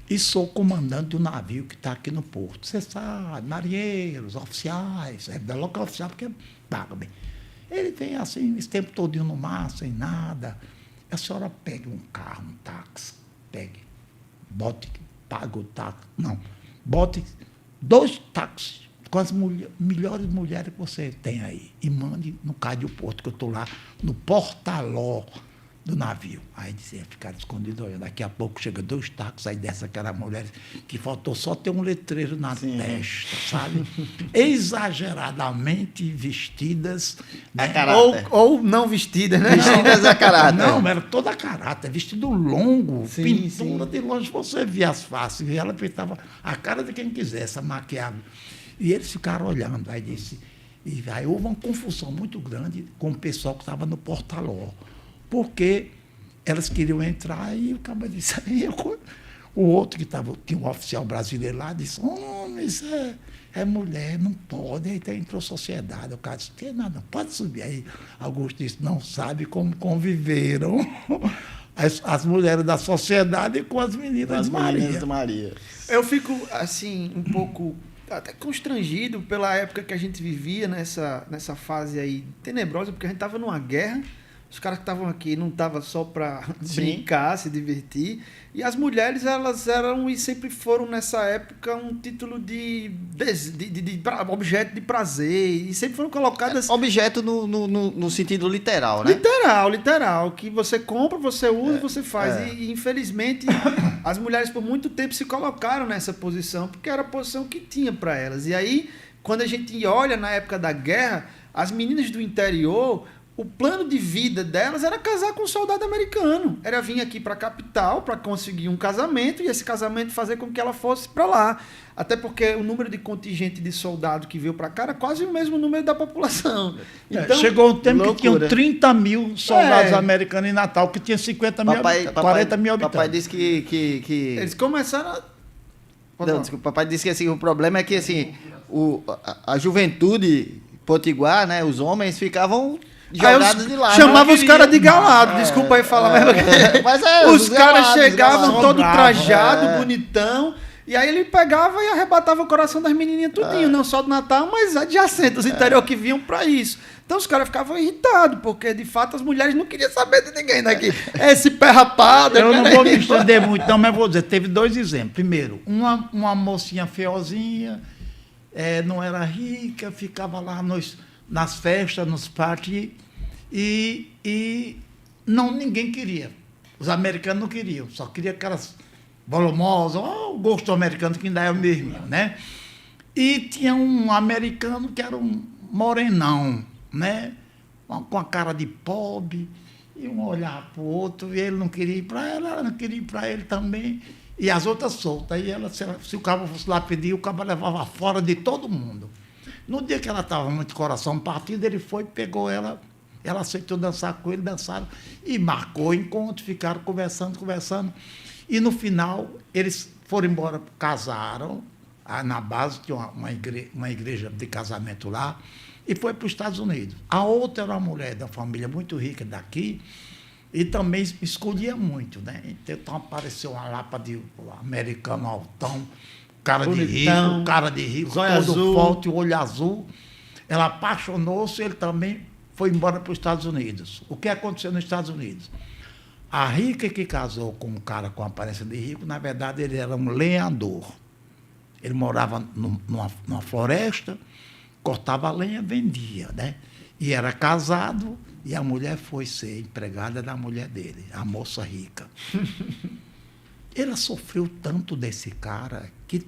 E sou comandante do navio que está aqui no porto. Você sabe, marinheiros, oficiais, da local oficial, porque paga bem. Ele vem assim, esse tempo todinho no mar, sem nada. A senhora pegue um carro, um táxi, bote, paga o táxi. Não, bote 2 táxis com as melhores mulheres que você tem aí e mande no Cais do Porto, que eu estou lá no portaló do navio. Aí dizia, ficaram escondidos, olha, daqui a pouco chega 2 táxis, aí dessa aquela mulher que faltou só ter um letreiro na testa, sabe? Exageradamente vestidas. A caráter. Ou não vestidas, né? Vestidas a caráter. Não, era toda a caráter, vestido longo, pintura de longe, você via as faces, e ela pintava a cara de quem quisesse, maquiava. E eles ficaram olhando, e aí houve uma confusão muito grande com o pessoal que estava no portaló. Porque elas queriam entrar e o cara disse, o outro tinha um oficial brasileiro lá, disse, isso é mulher, não pode, aí entrou sociedade. O cara disse, não pode subir. Aí Augusto disse, não sabe como conviveram as mulheres da sociedade com as meninas de Maria. Eu fico, assim, um pouco até constrangido pela época que a gente vivia nessa fase aí tenebrosa, porque a gente estava numa guerra. Os caras que estavam aqui não estavam só para Sim. brincar, se divertir. E as mulheres, elas eram e sempre foram, nessa época, um título de objeto de prazer. E sempre foram colocadas... Objeto no sentido literal, né? Literal. Que você compra, você usa, você faz. E, infelizmente, as mulheres por muito tempo se colocaram nessa posição, porque era a posição que tinha para elas. E aí, quando a gente olha na época da guerra, as meninas do interior... O plano de vida delas era casar com um soldado americano. Era vir aqui para a capital para conseguir um casamento e esse casamento fazer com que ela fosse para lá. Até porque o número de contingente de soldado que veio para cá era quase o mesmo número da população. Então, chegou um tempo que tinham loucura. 30 mil soldados americanos em Natal, que tinha 50 mil, 40 mil habitantes. Papai disse que... eles começaram a... Não, desculpa, papai disse que assim, o problema é que assim, a juventude potiguar, né, os homens ficavam... jogados de lá. Chamava os caras de galado, desculpa aí falar mesmo. Mas os caras galados, chegavam galados. todo Bravo, trajado, bonitão, e aí ele pegava e arrebatava o coração das menininhas tudinho, não só do Natal, mas adjacentes, os interior que vinham pra isso. Então os caras ficavam irritados, porque de fato as mulheres não queriam saber de ninguém daqui. Esse pé rapado... Eu não vou me estender muito, não, mas vou dizer, teve 2 exemplos. Primeiro, uma mocinha feiozinha, não era rica, ficava lá nas festas, nos parques, e ninguém queria. Os americanos não queriam, só queria aquelas volumosas, o gosto americano que ainda é o mesmo, né? E tinha um americano que era um morenão, né? Com a cara de pobre, e um olhar para o outro, e ele não queria ir para ela não queria ir para ele também, e as outras soltas. E ela, se o cabo fosse lá pedir, o cabo levava fora de todo mundo. No dia que ela estava muito coração partido, ele foi, pegou ela aceitou dançar com ele, dançaram, e marcou o encontro, ficaram conversando, e no final eles foram embora, casaram, na base tinha uma igreja de casamento lá, e foi para os Estados Unidos. A outra era uma mulher da família muito rica daqui, e também escolhia muito, né? Então apareceu uma lapa de americano altão, cara de rico, todo forte, olho azul. Ela apaixonou-se, ele também foi embora para os Estados Unidos. O que aconteceu nos Estados Unidos? A rica que casou com um cara com aparência de rico, na verdade, ele era um lenhador. Ele morava numa floresta, cortava lenha, vendia, né? E era casado, e a mulher foi ser empregada da mulher dele, a moça rica. Ela sofreu tanto desse cara que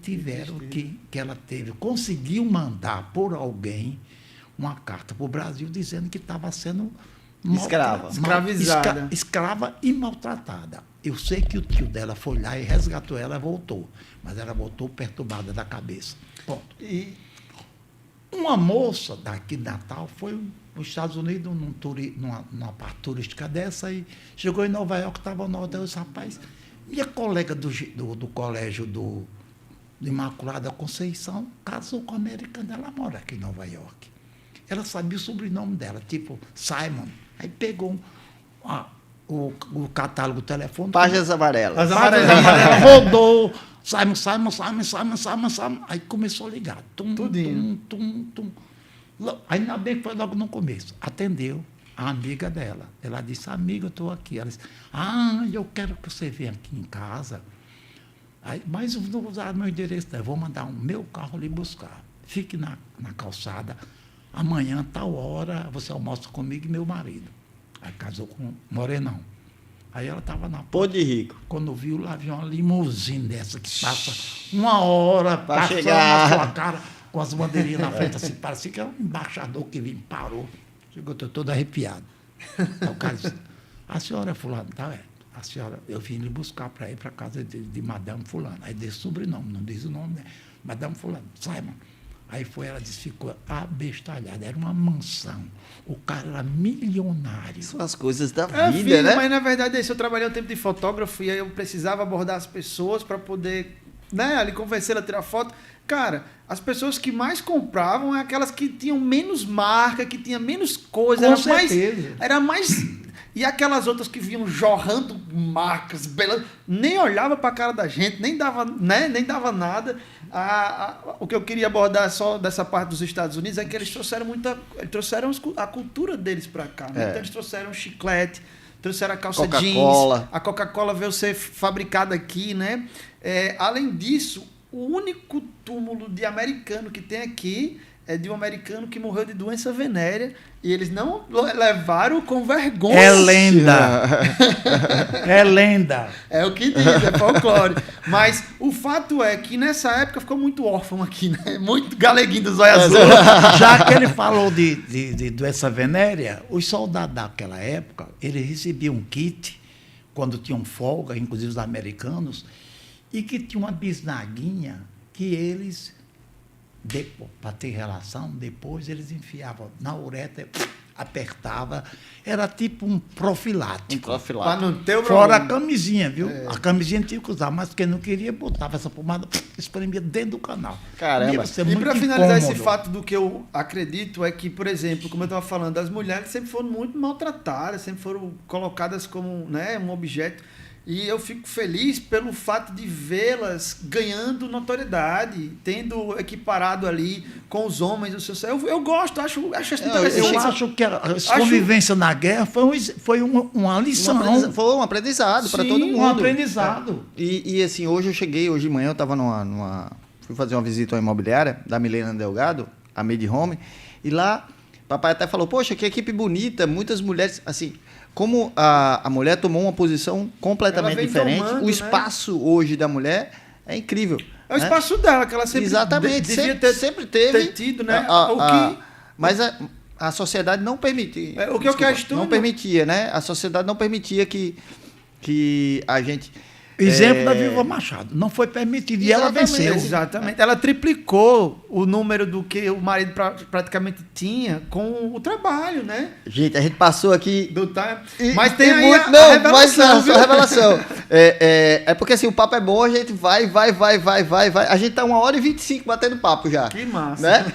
conseguiu mandar por alguém uma carta para o Brasil dizendo que estava sendo escravizada. Escrava e maltratada. Eu sei que o tio dela foi lá e resgatou ela e voltou. Mas ela voltou perturbada da cabeça. Ponto. E uma moça daqui de Natal foi nos Estados Unidos numa parte turística dessa e chegou em Nova York, estava no hotel, disse, rapaz, minha colega do colégio do Imaculada Conceição casou com a americana, ela mora aqui em Nova York. Ela sabia o sobrenome dela, tipo Simon. Aí pegou o catálogo telefônico. Páginas amarelas. Rodou. Simon. Aí começou a ligar. Tudinho. Ainda bem que foi logo no começo. Atendeu a amiga dela. Ela disse, amiga, eu estou aqui. Ela disse, eu quero que você venha aqui em casa. Aí, mas eu não vou usar meu endereço, não. Eu vou mandar o meu carro lhe buscar. Fique na calçada. Amanhã, tal hora, você almoça comigo e meu marido. Aí casou com um morenão. Aí ela estava na Pô de rico. Quando viu, lá viu uma limusine dessa que passa 1 hora pra passando chegar na sua cara com as bandeirinhas na frente, assim, parecia que era um embaixador que vinha, parou. Chegou, estou todo arrepiado. Aí o cara disse, a senhora é fulano, tá? A senhora, eu vim lhe buscar para ir para a casa de Madame Fulano. Aí desse sobrenome, não diz o nome, né? Madame Fulano, Simon. Aí ela disse, ficou abestalhada, era uma mansão. O cara era milionário. São as coisas da vida, filho, né? Mas na verdade, eu trabalhei um tempo de fotógrafo e aí eu precisava abordar as pessoas para poder, né, ali convencê-la a tirar foto. Cara, as pessoas que mais compravam eram aquelas que tinham menos marca, que tinham menos coisa. Com certeza. Era mais... E aquelas outras que vinham jorrando marcas, belas, nem olhava para a cara da gente, nem dava, né, nem dava nada. O que eu queria abordar só dessa parte dos Estados Unidos é que eles trouxeram a cultura deles para cá. Né? Então eles trouxeram chiclete, trouxeram a calça jeans, a Coca-Cola veio ser fabricada aqui, né? Além disso, o único túmulo de americano que tem aqui é de um americano que morreu de doença venérea e eles não levaram com vergonha. É lenda. É lenda. É o que diz, é folclore. Mas o fato é que nessa época ficou muito órfão aqui, né? Muito galeguinho dos olhos azuis. Já que ele falou de doença venérea, os soldados daquela época, eles recebiam um kit quando tinham folga, inclusive os americanos, e que tinha uma bisnaguinha que eles, para ter relação, depois eles enfiavam na uretra, apertava, era tipo um profilático. Para não ter o Fora a problema. camisinha, viu? A camisinha tinha que usar, mas quem não queria botava essa pomada, espremia dentro do canal. Caramba. Devia ser E muito para finalizar esse incômodo. fato do que eu acredito é que, por exemplo, como eu estava falando, as mulheres sempre foram muito maltratadas, sempre foram colocadas como, né, um objeto. E eu fico feliz pelo fato de vê-las ganhando notoriedade, tendo equiparado ali com os homens do seu... Eu gosto, acho interessante. Eu acho que a convivência na guerra foi uma lição. Foi um aprendizado para Sim, todo mundo. Um aprendizado. E assim, hoje de manhã eu estava fui fazer uma visita à imobiliária da Milena Delgado, a Made Home, e lá papai até falou, poxa, que equipe bonita, muitas mulheres, assim, como a mulher tomou uma posição completamente diferente, domando, o espaço hoje da mulher é incrível. É o espaço dela, que ela sempre Exatamente, devia sempre teve. ter tido, né? O que... Mas a sociedade não permitia. O que eu questiono... Não permitia, né? A sociedade não permitia que a gente... Exemplo da Viúva Machado. Não foi permitido e ela venceu. Exatamente. Ela triplicou o número do que o marido praticamente tinha com o trabalho, né? Gente, a gente passou aqui... Mas tem aí muito, a não, revelação, mas não, viu? só a revelação. É porque assim, o papo é bom, a gente vai. A gente tá 1h25 batendo papo já. Que massa. Né?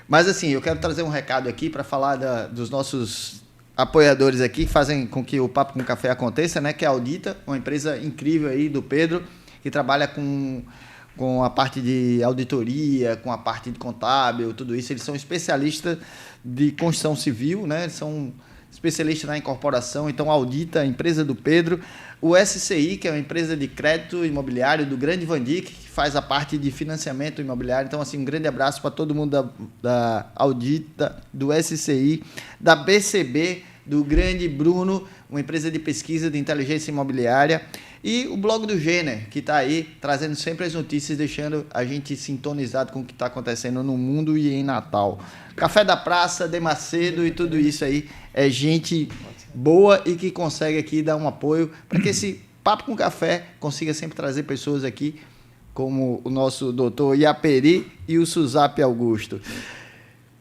Mas assim, eu quero trazer um recado aqui para falar dos nossos apoiadores aqui, que fazem com que o Papo com Café aconteça, né? Que é a Audita, uma empresa incrível aí do Pedro, que trabalha com a parte de auditoria, com a parte de contábil, tudo isso. Eles são especialistas de construção civil, né? Eles são especialistas na incorporação, então Audita, a empresa do Pedro. O SCI, que é uma empresa de crédito imobiliário do Grande Van Dijk, que faz a parte de financiamento imobiliário. Então, assim, um grande abraço para todo mundo da Audita, do SCI, da BCB, do Grande Bruno, uma empresa de pesquisa de inteligência imobiliária. E o blog do Gêner, que está aí trazendo sempre as notícias, deixando a gente sintonizado com o que está acontecendo no mundo e em Natal. Café da Praça, De Macedo e tudo isso aí é gente boa e que consegue aqui dar um apoio para que esse Papo com Café consiga sempre trazer pessoas aqui como o nosso doutor Iaperi e o Suzap Augusto.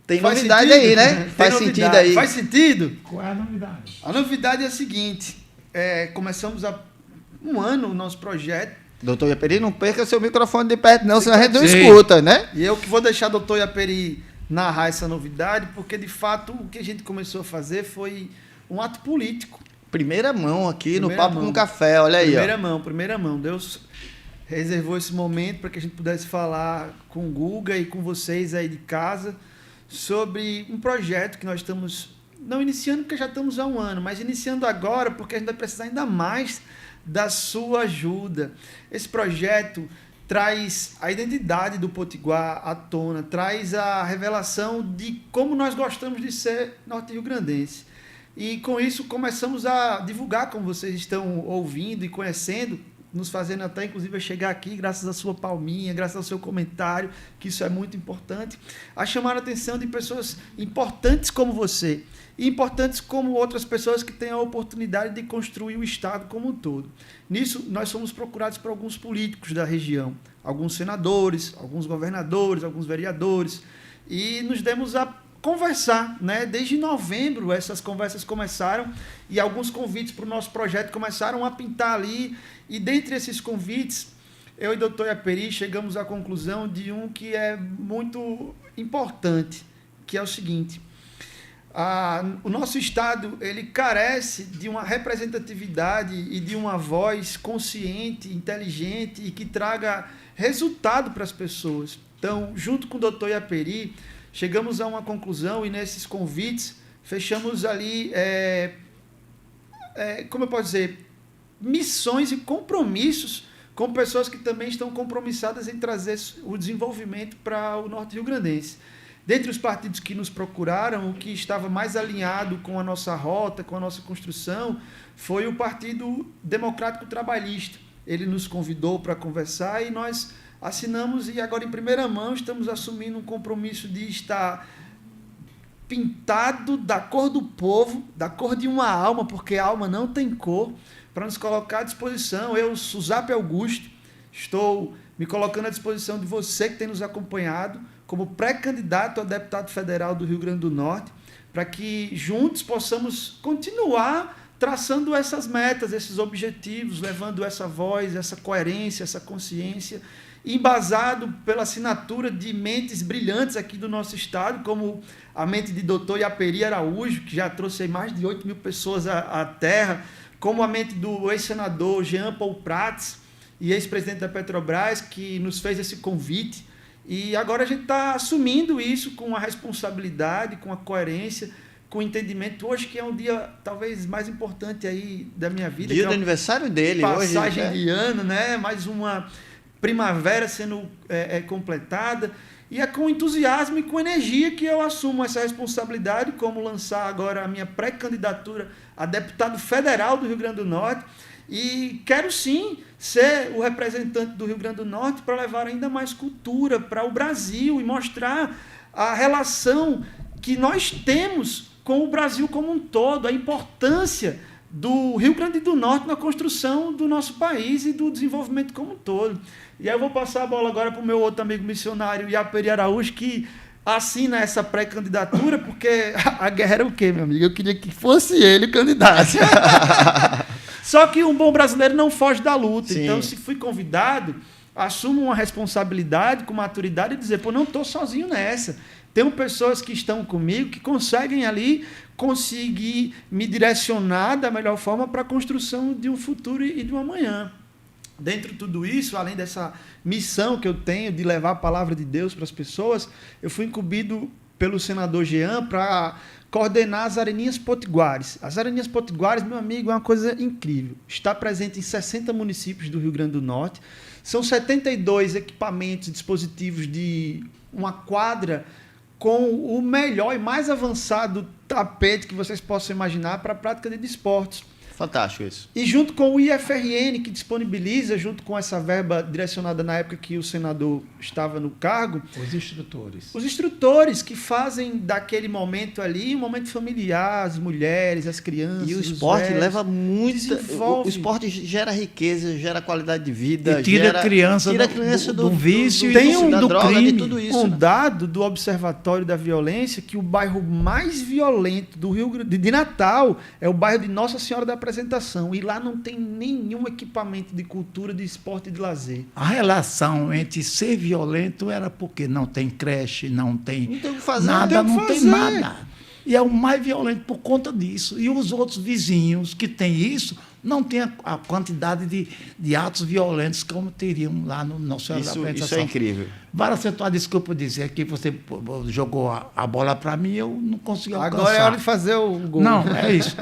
Tem Faz novidade sentido? aí, né? Tem Faz novidade. sentido aí. Faz sentido? Qual é a novidade? A novidade é a seguinte, começamos há um ano o nosso projeto, Doutor Iaperi, não perca seu microfone de perto não, senão a gente não Sim. escuta, né? e eu que vou deixar o doutor Iaperi narrar essa novidade, porque de fato o que a gente começou a fazer foi um ato político. Primeira mão aqui no Primeira Papo mão. com Café, olha aí, Primeira mão. Deus reservou esse momento para que a gente pudesse falar com o Guga e com vocês aí de casa sobre um projeto que nós estamos, não iniciando porque já estamos há um ano, mas iniciando agora porque a gente vai precisar ainda mais da sua ajuda. Esse projeto traz a identidade do Potiguar à tona, traz a revelação de como nós gostamos de ser norte-riograndense. E com isso começamos a divulgar, como vocês estão ouvindo e conhecendo, nos fazendo até inclusive chegar aqui, graças à sua palminha, graças ao seu comentário, que isso é muito importante, a chamar a atenção de pessoas importantes como você, e importantes como outras pessoas que têm a oportunidade de construir o Estado como um todo. Nisso, nós somos procurados por alguns políticos da região, alguns senadores, alguns governadores, alguns vereadores, e nos demos a conversar, né? Desde novembro essas conversas começaram e alguns convites para o nosso projeto começaram a pintar ali, e dentre esses convites, eu e o doutor Iaperi chegamos à conclusão de um que é muito importante, que é o seguinte: O nosso Estado ele carece de uma representatividade e de uma voz consciente, inteligente e que traga resultado para as pessoas. Então, junto com o doutor Iaperi, chegamos a uma conclusão e nesses convites fechamos ali, como eu posso dizer, missões e compromissos com pessoas que também estão compromissadas em trazer o desenvolvimento para o Norte Rio-Grandense. Dentre os partidos que nos procuraram, o que estava mais alinhado com a nossa rota, com a nossa construção, foi o Partido Democrático Trabalhista. Ele nos convidou para conversar e nós assinamos, e agora em primeira mão estamos assumindo um compromisso de estar pintado da cor do povo, da cor de uma alma, porque a alma não tem cor, para nos colocar à disposição. Eu, Suzap Augusto, estou me colocando à disposição de você que tem nos acompanhado como pré-candidato a deputado federal do Rio Grande do Norte, para que juntos possamos continuar traçando essas metas, esses objetivos, levando essa voz, essa coerência, essa consciência, embasado pela assinatura de mentes brilhantes aqui do nosso estado, como a mente de Dr. Iaperi Araújo, que já trouxe mais de 8 mil pessoas à terra, como a mente do ex-senador Jean Paul Prats, e ex-presidente da Petrobras, que nos fez esse convite. E agora a gente está assumindo isso com a responsabilidade, com a coerência, com o entendimento. Hoje que é um dia talvez mais importante aí da minha vida. Dia do aniversário dele hoje. Passagem de ano, né? Mais uma primavera sendo completada. E é com entusiasmo e com energia que eu assumo essa responsabilidade, como lançar agora a minha pré-candidatura a deputado federal do Rio Grande do Norte. E quero sim ser o representante do Rio Grande do Norte para levar ainda mais cultura para o Brasil e mostrar a relação que nós temos com o Brasil como um todo, a importância do Rio Grande do Norte na construção do nosso país e do desenvolvimento como um todo. E aí eu vou passar a bola agora para o meu outro amigo missionário, Iaperi Araújo, que assina essa pré-candidatura, porque a guerra era o quê, meu amigo? Eu queria que fosse ele o candidato. Só que um bom brasileiro não foge da luta. Sim. Então, se fui convidado, assumo uma responsabilidade com maturidade e dizer, não estou sozinho nessa. Tenho pessoas que estão comigo, que conseguem ali conseguir me direcionar da melhor forma para a construção de um futuro e de um amanhã. Dentro de tudo isso, além dessa missão que eu tenho de levar a palavra de Deus para as pessoas, eu fui incumbido pelo senador Jean para coordenar as Areninhas Potiguares. As Areninhas Potiguares, meu amigo, é uma coisa incrível. Está presente em 60 municípios do Rio Grande do Norte. São 72 equipamentos, dispositivos de uma quadra com o melhor e mais avançado tapete que vocês possam imaginar para a prática de esportes. Fantástico isso. E junto com o IFRN, que disponibiliza, junto com essa verba direcionada na época que o senador estava no cargo... Os instrutores. Os instrutores que fazem daquele momento ali um momento familiar, as mulheres, as crianças, e o esporte velhos, leva muito... O esporte gera riqueza, gera qualidade de vida, e tira a criança do vício do droga, crime. De tudo isso. Um dado do Observatório da Violência que o bairro mais violento do Rio de Natal é o bairro de Nossa Senhora da Apresentação, e lá não tem nenhum equipamento de cultura, de esporte e de lazer. A relação entre ser violento era porque não tem creche, não tem nada, não tem nada. E é o mais violento por conta disso. E os outros vizinhos que têm isso não têm a quantidade de atos violentos como teriam lá no nosso Apresentação. Isso é incrível. Vara Central, desculpa dizer que você jogou a bola para mim, eu não consegui alcançar. Agora é hora de fazer o gol. Não, é isso.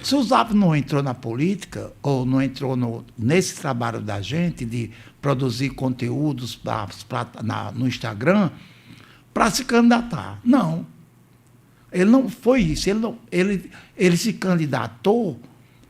Se o Zap não entrou na política, ou não entrou nesse trabalho da gente de produzir conteúdos no Instagram, para se candidatar. Não. Ele não foi isso. Ele se candidatou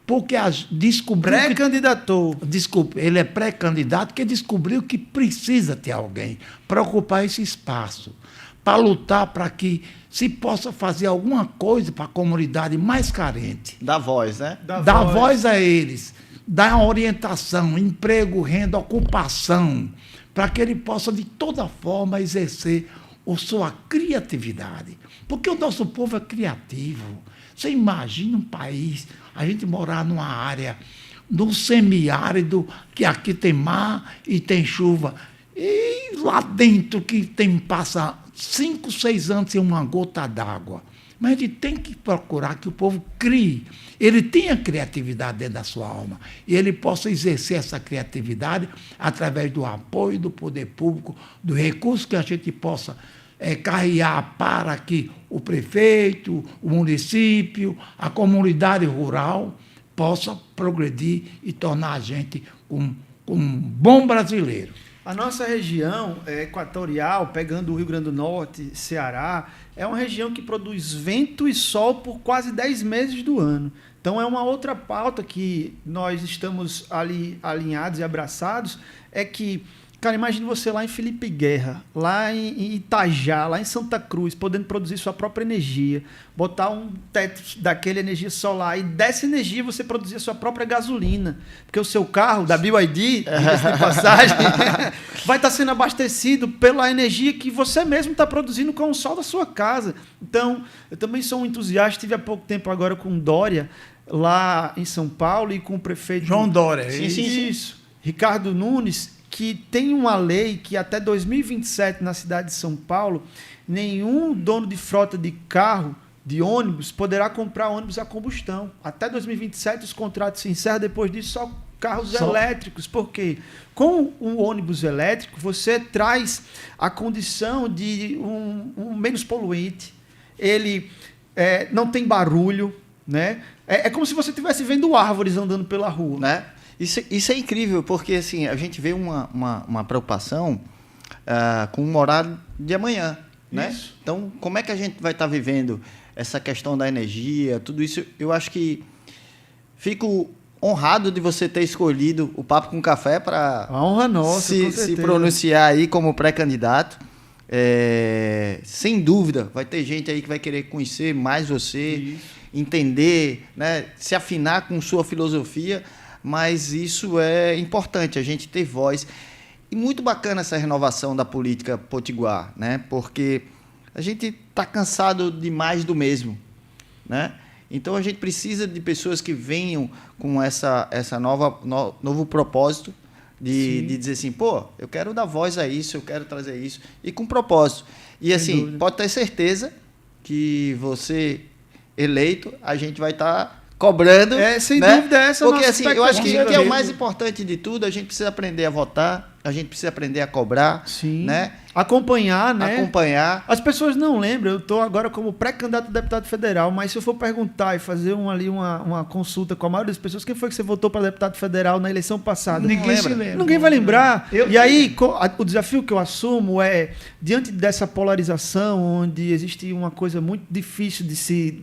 porque descobriu... Pré-candidatou. Desculpe, ele é pré-candidato porque descobriu que precisa ter alguém para ocupar esse espaço, para lutar para que se possa fazer alguma coisa para a comunidade mais carente. Dá voz, né? Dá voz a eles, dá orientação, emprego, renda, ocupação, para que ele possa, de toda forma, exercer a sua criatividade. Porque o nosso povo é criativo. Você imagina um país, a gente morar numa área, num semiárido, que aqui tem mar e tem chuva, e lá dentro que 5, 6 anos sem uma gota d'água. Mas a gente tem que procurar que o povo crie. Ele tenha criatividade dentro da sua alma. E ele possa exercer essa criatividade através do apoio do poder público, do recurso que a gente possa carrear para que o prefeito, o município, a comunidade rural possa progredir e tornar a gente um bom brasileiro. A nossa região equatorial, pegando o Rio Grande do Norte, Ceará, é uma região que produz vento e sol por quase 10 meses do ano. Então, é uma outra pauta que nós estamos ali alinhados e abraçados, é que, cara, imagine você lá em Felipe Guerra, lá em Itajá, lá em Santa Cruz, podendo produzir sua própria energia, botar um teto daquele energia solar e dessa energia você produzir a sua própria gasolina. Porque o seu carro, da BYD, diga-se de passagem, vai estar sendo abastecido pela energia que você mesmo está produzindo com o sol da sua casa. Então, eu também sou um entusiasta, estive há pouco tempo agora com Dória, lá em São Paulo, e com o prefeito... João Dória. Isso. Ricardo Nunes, que tem uma lei que até 2027, na cidade de São Paulo, nenhum dono de frota de carro, de ônibus, poderá comprar ônibus a combustão. Até 2027 os contratos se encerram, depois disso só carros elétricos. Por quê? Com um ônibus elétrico, você traz a condição de um menos poluente, ele não tem barulho, né? É como se você estivesse vendo árvores andando pela rua. Né? Isso é incrível, porque assim, a gente vê uma preocupação com o horário de amanhã. Né? Então, como é que a gente vai estar vivendo essa questão da energia, tudo isso? Eu acho que fico honrado de você ter escolhido o Papo com Café para se pronunciar aí como pré-candidato. Sem dúvida, vai ter gente aí que vai querer conhecer mais você, entender, né? Se afinar com sua filosofia, mas isso é importante, a gente ter voz. E muito bacana essa renovação da política potiguar, né? Porque a gente está cansado de mais do mesmo, né? Então a gente precisa de pessoas que venham com essa novo propósito de dizer assim, pô, eu quero dar voz a isso, eu quero trazer isso, e com propósito. E assim, pode ter certeza que você eleito, a gente vai estar cobrando. Sem né? dúvida, essa porque nossa assim, eu acho que expectativa é o mais importante de tudo, a gente precisa aprender a votar, a gente precisa aprender a cobrar, né? Acompanhar, né? Acompanhar. As pessoas não lembram, eu estou agora como pré-candidato a deputado federal, mas se eu for perguntar e fazer uma consulta com a maioria das pessoas, quem foi que você votou para deputado federal na eleição passada? Ninguém se lembra. Ninguém vai lembrar. E aí, o desafio que eu assumo é, diante dessa polarização, onde existe uma coisa muito difícil de se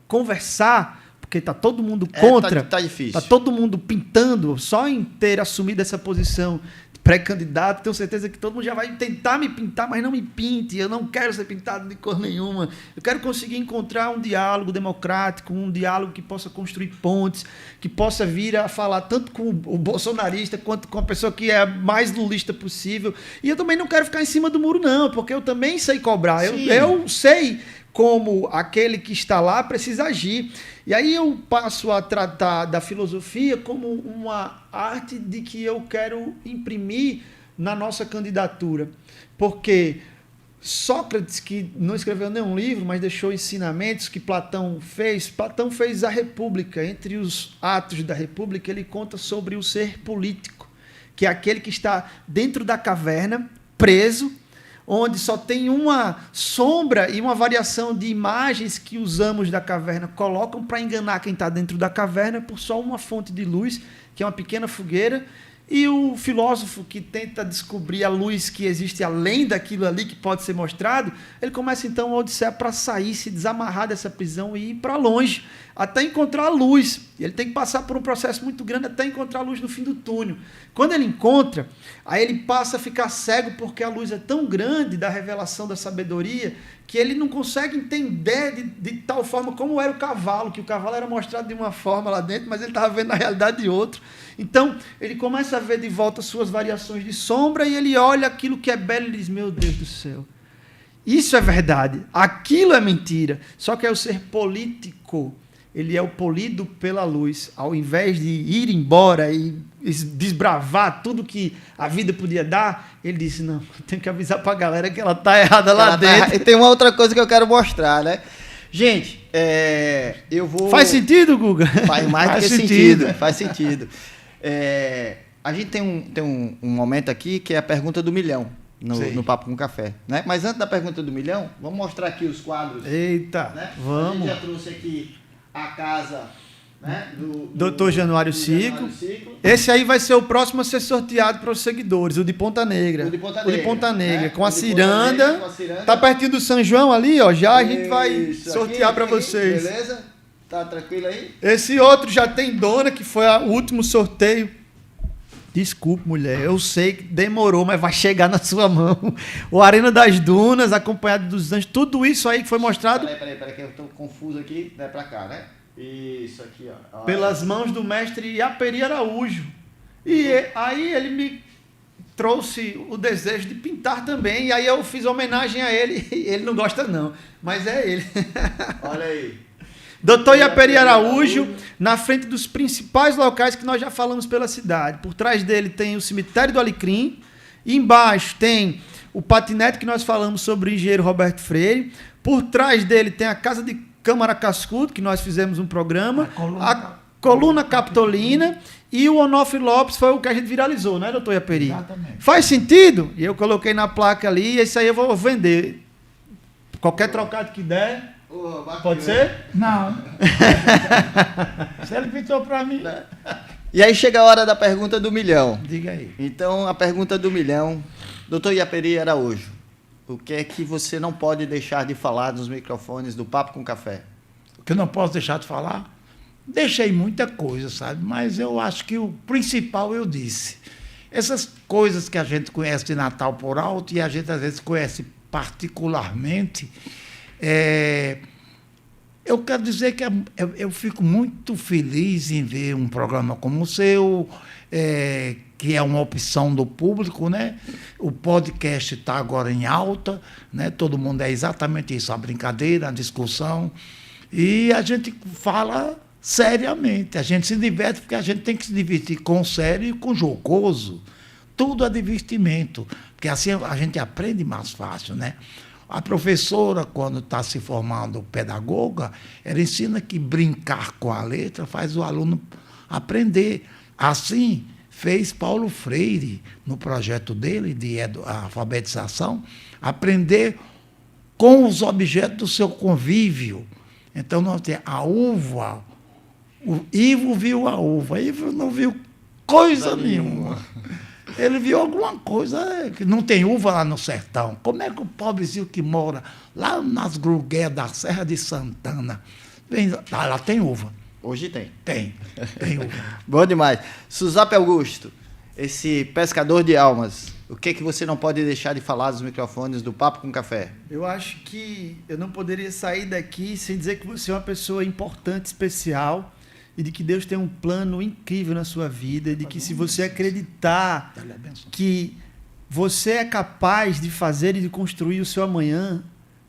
conversar, porque está todo mundo contra, tá difícil. Está todo mundo pintando, só em ter assumido essa posição de pré-candidato, tenho certeza que todo mundo já vai tentar me pintar, mas não me pinte, eu não quero ser pintado de cor nenhuma, eu quero conseguir encontrar um diálogo democrático, um diálogo que possa construir pontes, que possa vir a falar tanto com o bolsonarista quanto com a pessoa que é a mais lulista possível, e eu também não quero ficar em cima do muro não, porque eu também sei cobrar, eu sei como aquele que está lá precisa agir. E aí eu passo a tratar da filosofia como uma arte de que eu quero imprimir na nossa candidatura. Porque Sócrates, que não escreveu nenhum livro, mas deixou ensinamentos que Platão fez a República. Entre os atos da República, ele conta sobre o ser político, que é aquele que está dentro da caverna, preso, onde só tem uma sombra e uma variação de imagens que usamos da caverna colocam para enganar quem está dentro da caverna por só uma fonte de luz, que é uma pequena fogueira, e o filósofo que tenta descobrir a luz que existe além daquilo ali que pode ser mostrado, ele começa então a odisseia para sair, se desamarrar dessa prisão e ir para longe, até encontrar a luz. E ele tem que passar por um processo muito grande até encontrar a luz no fim do túnel. Quando ele encontra, aí ele passa a ficar cego porque a luz é tão grande da revelação da sabedoria que ele não consegue entender de tal forma como era o cavalo, que o cavalo era mostrado de uma forma lá dentro, mas ele estava vendo na realidade de outra. Então, ele começa a ver de volta suas variações de sombra e ele olha aquilo que é belo e diz, meu Deus do céu, isso é verdade, aquilo é mentira. Só que é o ser político, ele é o polido pela luz, ao invés de ir embora e desbravar tudo que a vida podia dar, ele disse, não, eu tenho que avisar pra galera que ela tá errada lá dentro. E tem uma outra coisa que eu quero mostrar, né? Gente, eu vou... Faz sentido, Guga? Faz mais do que sentido. Faz sentido. A gente tem um momento aqui que é a pergunta do milhão no Papo com Café, né? Mas antes da pergunta do milhão, vamos mostrar aqui os quadros. Eita, né? vamos. A gente já trouxe aqui a casa, né, Dr. Januário Ciclo. Esse aí vai ser o próximo a ser sorteado para os seguidores, o de Ponta Negra. O de Ponta Negra, né? Com a ciranda. Tá pertinho do São João ali, ó. Já a gente vai sortear para vocês. Beleza? Tá tranquilo aí? Esse outro já tem dona, que foi o último sorteio. Desculpe, mulher, eu sei que demorou, mas vai chegar na sua mão. O Arena das Dunas, acompanhado dos Anjos, tudo isso aí que foi mostrado... Peraí, que eu tô confuso aqui, né, pra cá, né? Isso aqui, ó. Pelas mãos do mestre Iaperi Araújo. E aí ele me trouxe o desejo de pintar também, e aí eu fiz homenagem a ele. Ele não gosta não, mas é ele. Olha aí. Dr. Iaperi Araújo, na frente dos principais locais que nós já falamos pela cidade. Por trás dele tem o cemitério do Alecrim. E embaixo tem o patinete que nós falamos sobre o engenheiro Roberto Freire. Por trás dele tem a Casa de Câmara Cascudo, que nós fizemos um programa. A Coluna Capitolina. E o Onofre Lopes foi o que a gente viralizou, né, doutor Iaperi? Exatamente. Faz sentido? E eu coloquei na placa ali, e esse aí eu vou vender. Qualquer trocado que der... Pode ser? Não. Se ele pintou para mim... E aí chega a hora da pergunta do milhão. Diga aí. Então, a pergunta do milhão, doutor Iaperi Araújo, o que é que você não pode deixar de falar nos microfones do Papo com Café? O que eu não posso deixar de falar? Deixei muita coisa, sabe? Mas eu acho que o principal eu disse. Essas coisas que a gente conhece de Natal por alto e a gente às vezes conhece particularmente... eu quero dizer que eu fico muito feliz em ver um programa como o seu, que é uma opção do público, né? O podcast está agora em alta, né? Todo mundo é exatamente isso, a brincadeira, a discussão, e a gente fala seriamente, a gente se diverte porque a gente tem que se divertir com sério e com jocoso, tudo é divertimento, porque assim a gente aprende mais fácil, né? A professora, quando está se formando pedagoga, ela ensina que brincar com a letra faz o aluno aprender. Assim, fez Paulo Freire, no projeto dele de alfabetização, aprender com os objetos do seu convívio. Então, nós temos a uva. O Ivo viu a uva, Ivo não viu coisa nenhuma. Ele viu alguma coisa, que não tem uva lá no sertão. Como é que o pobrezinho que mora lá nas grugueiras da Serra de Santana, lá tem uva? Hoje tem. Tem uva. Bom demais. Suzape Augusto, esse pescador de almas, o que é que você não pode deixar de falar dos microfones do Papo com Café? Eu acho que eu não poderia sair daqui sem dizer que você é uma pessoa importante, especial, e de que Deus tem um plano incrível na sua vida, e de que se você acreditar que você é capaz de fazer e de construir o seu amanhã,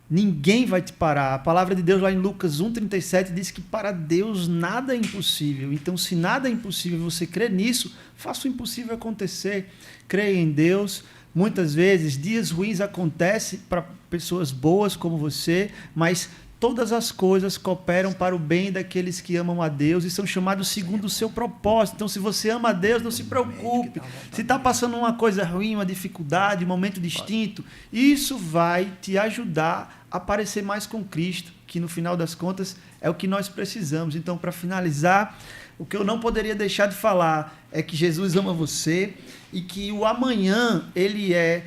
ninguém vai te parar. A palavra de Deus lá em Lucas 1,37 diz que para Deus nada é impossível. Então, se nada é impossível, você crê nisso, faça o impossível acontecer. Creia em Deus. Muitas vezes, dias ruins acontecem para pessoas boas como você, mas todas as coisas cooperam para o bem daqueles que amam a Deus e são chamados segundo o seu propósito. Então, se você ama a Deus, não se preocupe. Se está passando uma coisa ruim, uma dificuldade, um momento distinto, isso vai te ajudar a parecer mais com Cristo, que no final das contas é o que nós precisamos. Então, para finalizar, o que eu não poderia deixar de falar é que Jesus ama você e que o amanhã, ele é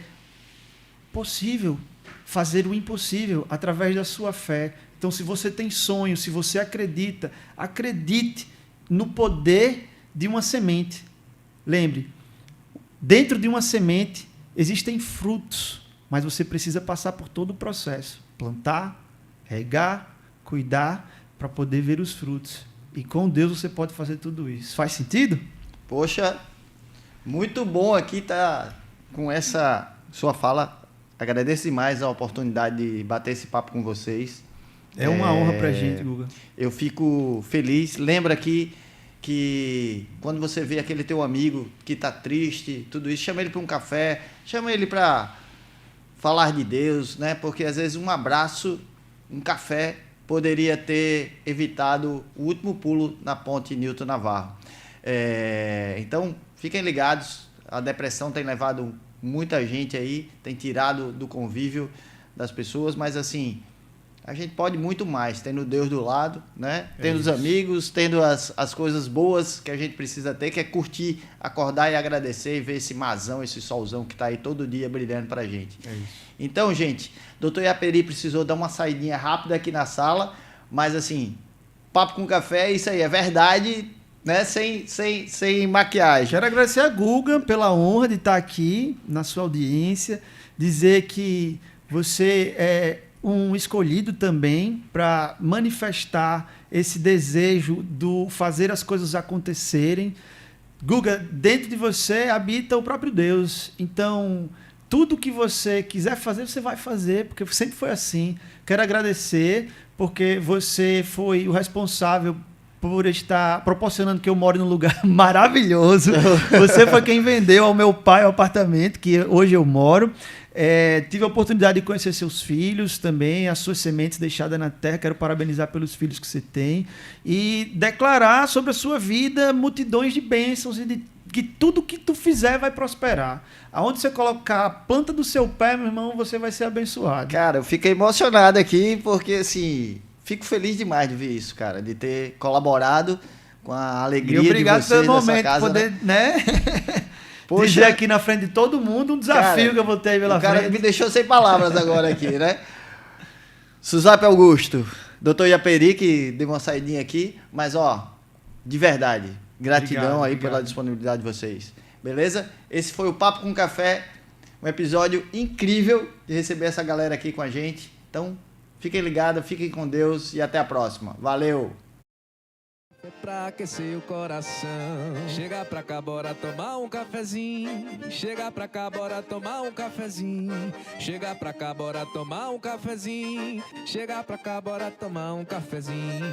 possível fazer o impossível através da sua fé. Então, se você tem sonho, se você acredita, acredite no poder de uma semente. Lembre, dentro de uma semente existem frutos, mas você precisa passar por todo o processo. Plantar, regar, cuidar, para poder ver os frutos. E com Deus você pode fazer tudo isso. Faz sentido? Poxa, muito bom aqui estar com essa sua fala. Agradeço demais a oportunidade de bater esse papo com vocês. É uma honra para a gente, Guga. Eu fico feliz. Lembra aqui que quando você vê aquele teu amigo que está triste, tudo isso, chama ele para um café, chama ele para falar de Deus, né? Porque às vezes um abraço, um café poderia ter evitado o último pulo na ponte Newton Navarro. Então, fiquem ligados, a depressão tem levado muita gente aí, tem tirado do convívio das pessoas, mas assim, a gente pode muito mais, tendo Deus do lado, né? Tendo os amigos, tendo as coisas boas que a gente precisa ter, que é curtir, acordar e agradecer e ver esse mazão, esse solzão que está aí todo dia brilhando pra gente. É isso. Então, gente, Dr. Yaperi precisou dar uma saidinha rápida aqui na sala, mas assim, papo com café, isso aí, é verdade, né? Sem maquiagem. Quero agradecer a Guga pela honra de estar aqui na sua audiência, dizer que você é um escolhido também para manifestar esse desejo do fazer as coisas acontecerem. Guga, dentro de você habita o próprio Deus. Então, tudo que você quiser fazer, você vai fazer, porque sempre foi assim. Quero agradecer, porque você foi o responsável por estar proporcionando que eu moro num lugar maravilhoso. Você foi quem vendeu ao meu pai o apartamento que hoje eu moro. Tive a oportunidade de conhecer seus filhos também, as suas sementes deixadas na terra. Quero parabenizar pelos filhos que você tem e declarar sobre a sua vida multidões de bênçãos e de que tudo que tu fizer vai prosperar. Aonde você colocar a planta do seu pé, meu irmão, você vai ser abençoado. Cara, eu fiquei emocionado aqui porque, assim, fico feliz demais de ver isso, cara, de ter colaborado com a alegria E obrigado de vocês pelo nessa momento casa, poder, né? Poxa, dizer aqui na frente de todo mundo um desafio, cara, que eu vou ter pela o cara frente. me deixou sem palavras agora aqui, né? Suzap Augusto, Dr. Yaperi, que deu uma saidinha aqui, mas ó, de verdade, gratidão aí pela disponibilidade de vocês. Beleza? Esse foi o Papo com Café, um episódio incrível de receber essa galera aqui com a gente. Então, fiquem ligados, fiquem com Deus e até a próxima. Valeu! É pra aquecer o coração. Chega pra cá, bora tomar um cafezinho. Chega pra cá, bora tomar um cafezinho. Chega pra cá, bora tomar um cafezinho. Chega pra cá, bora tomar um cafezinho.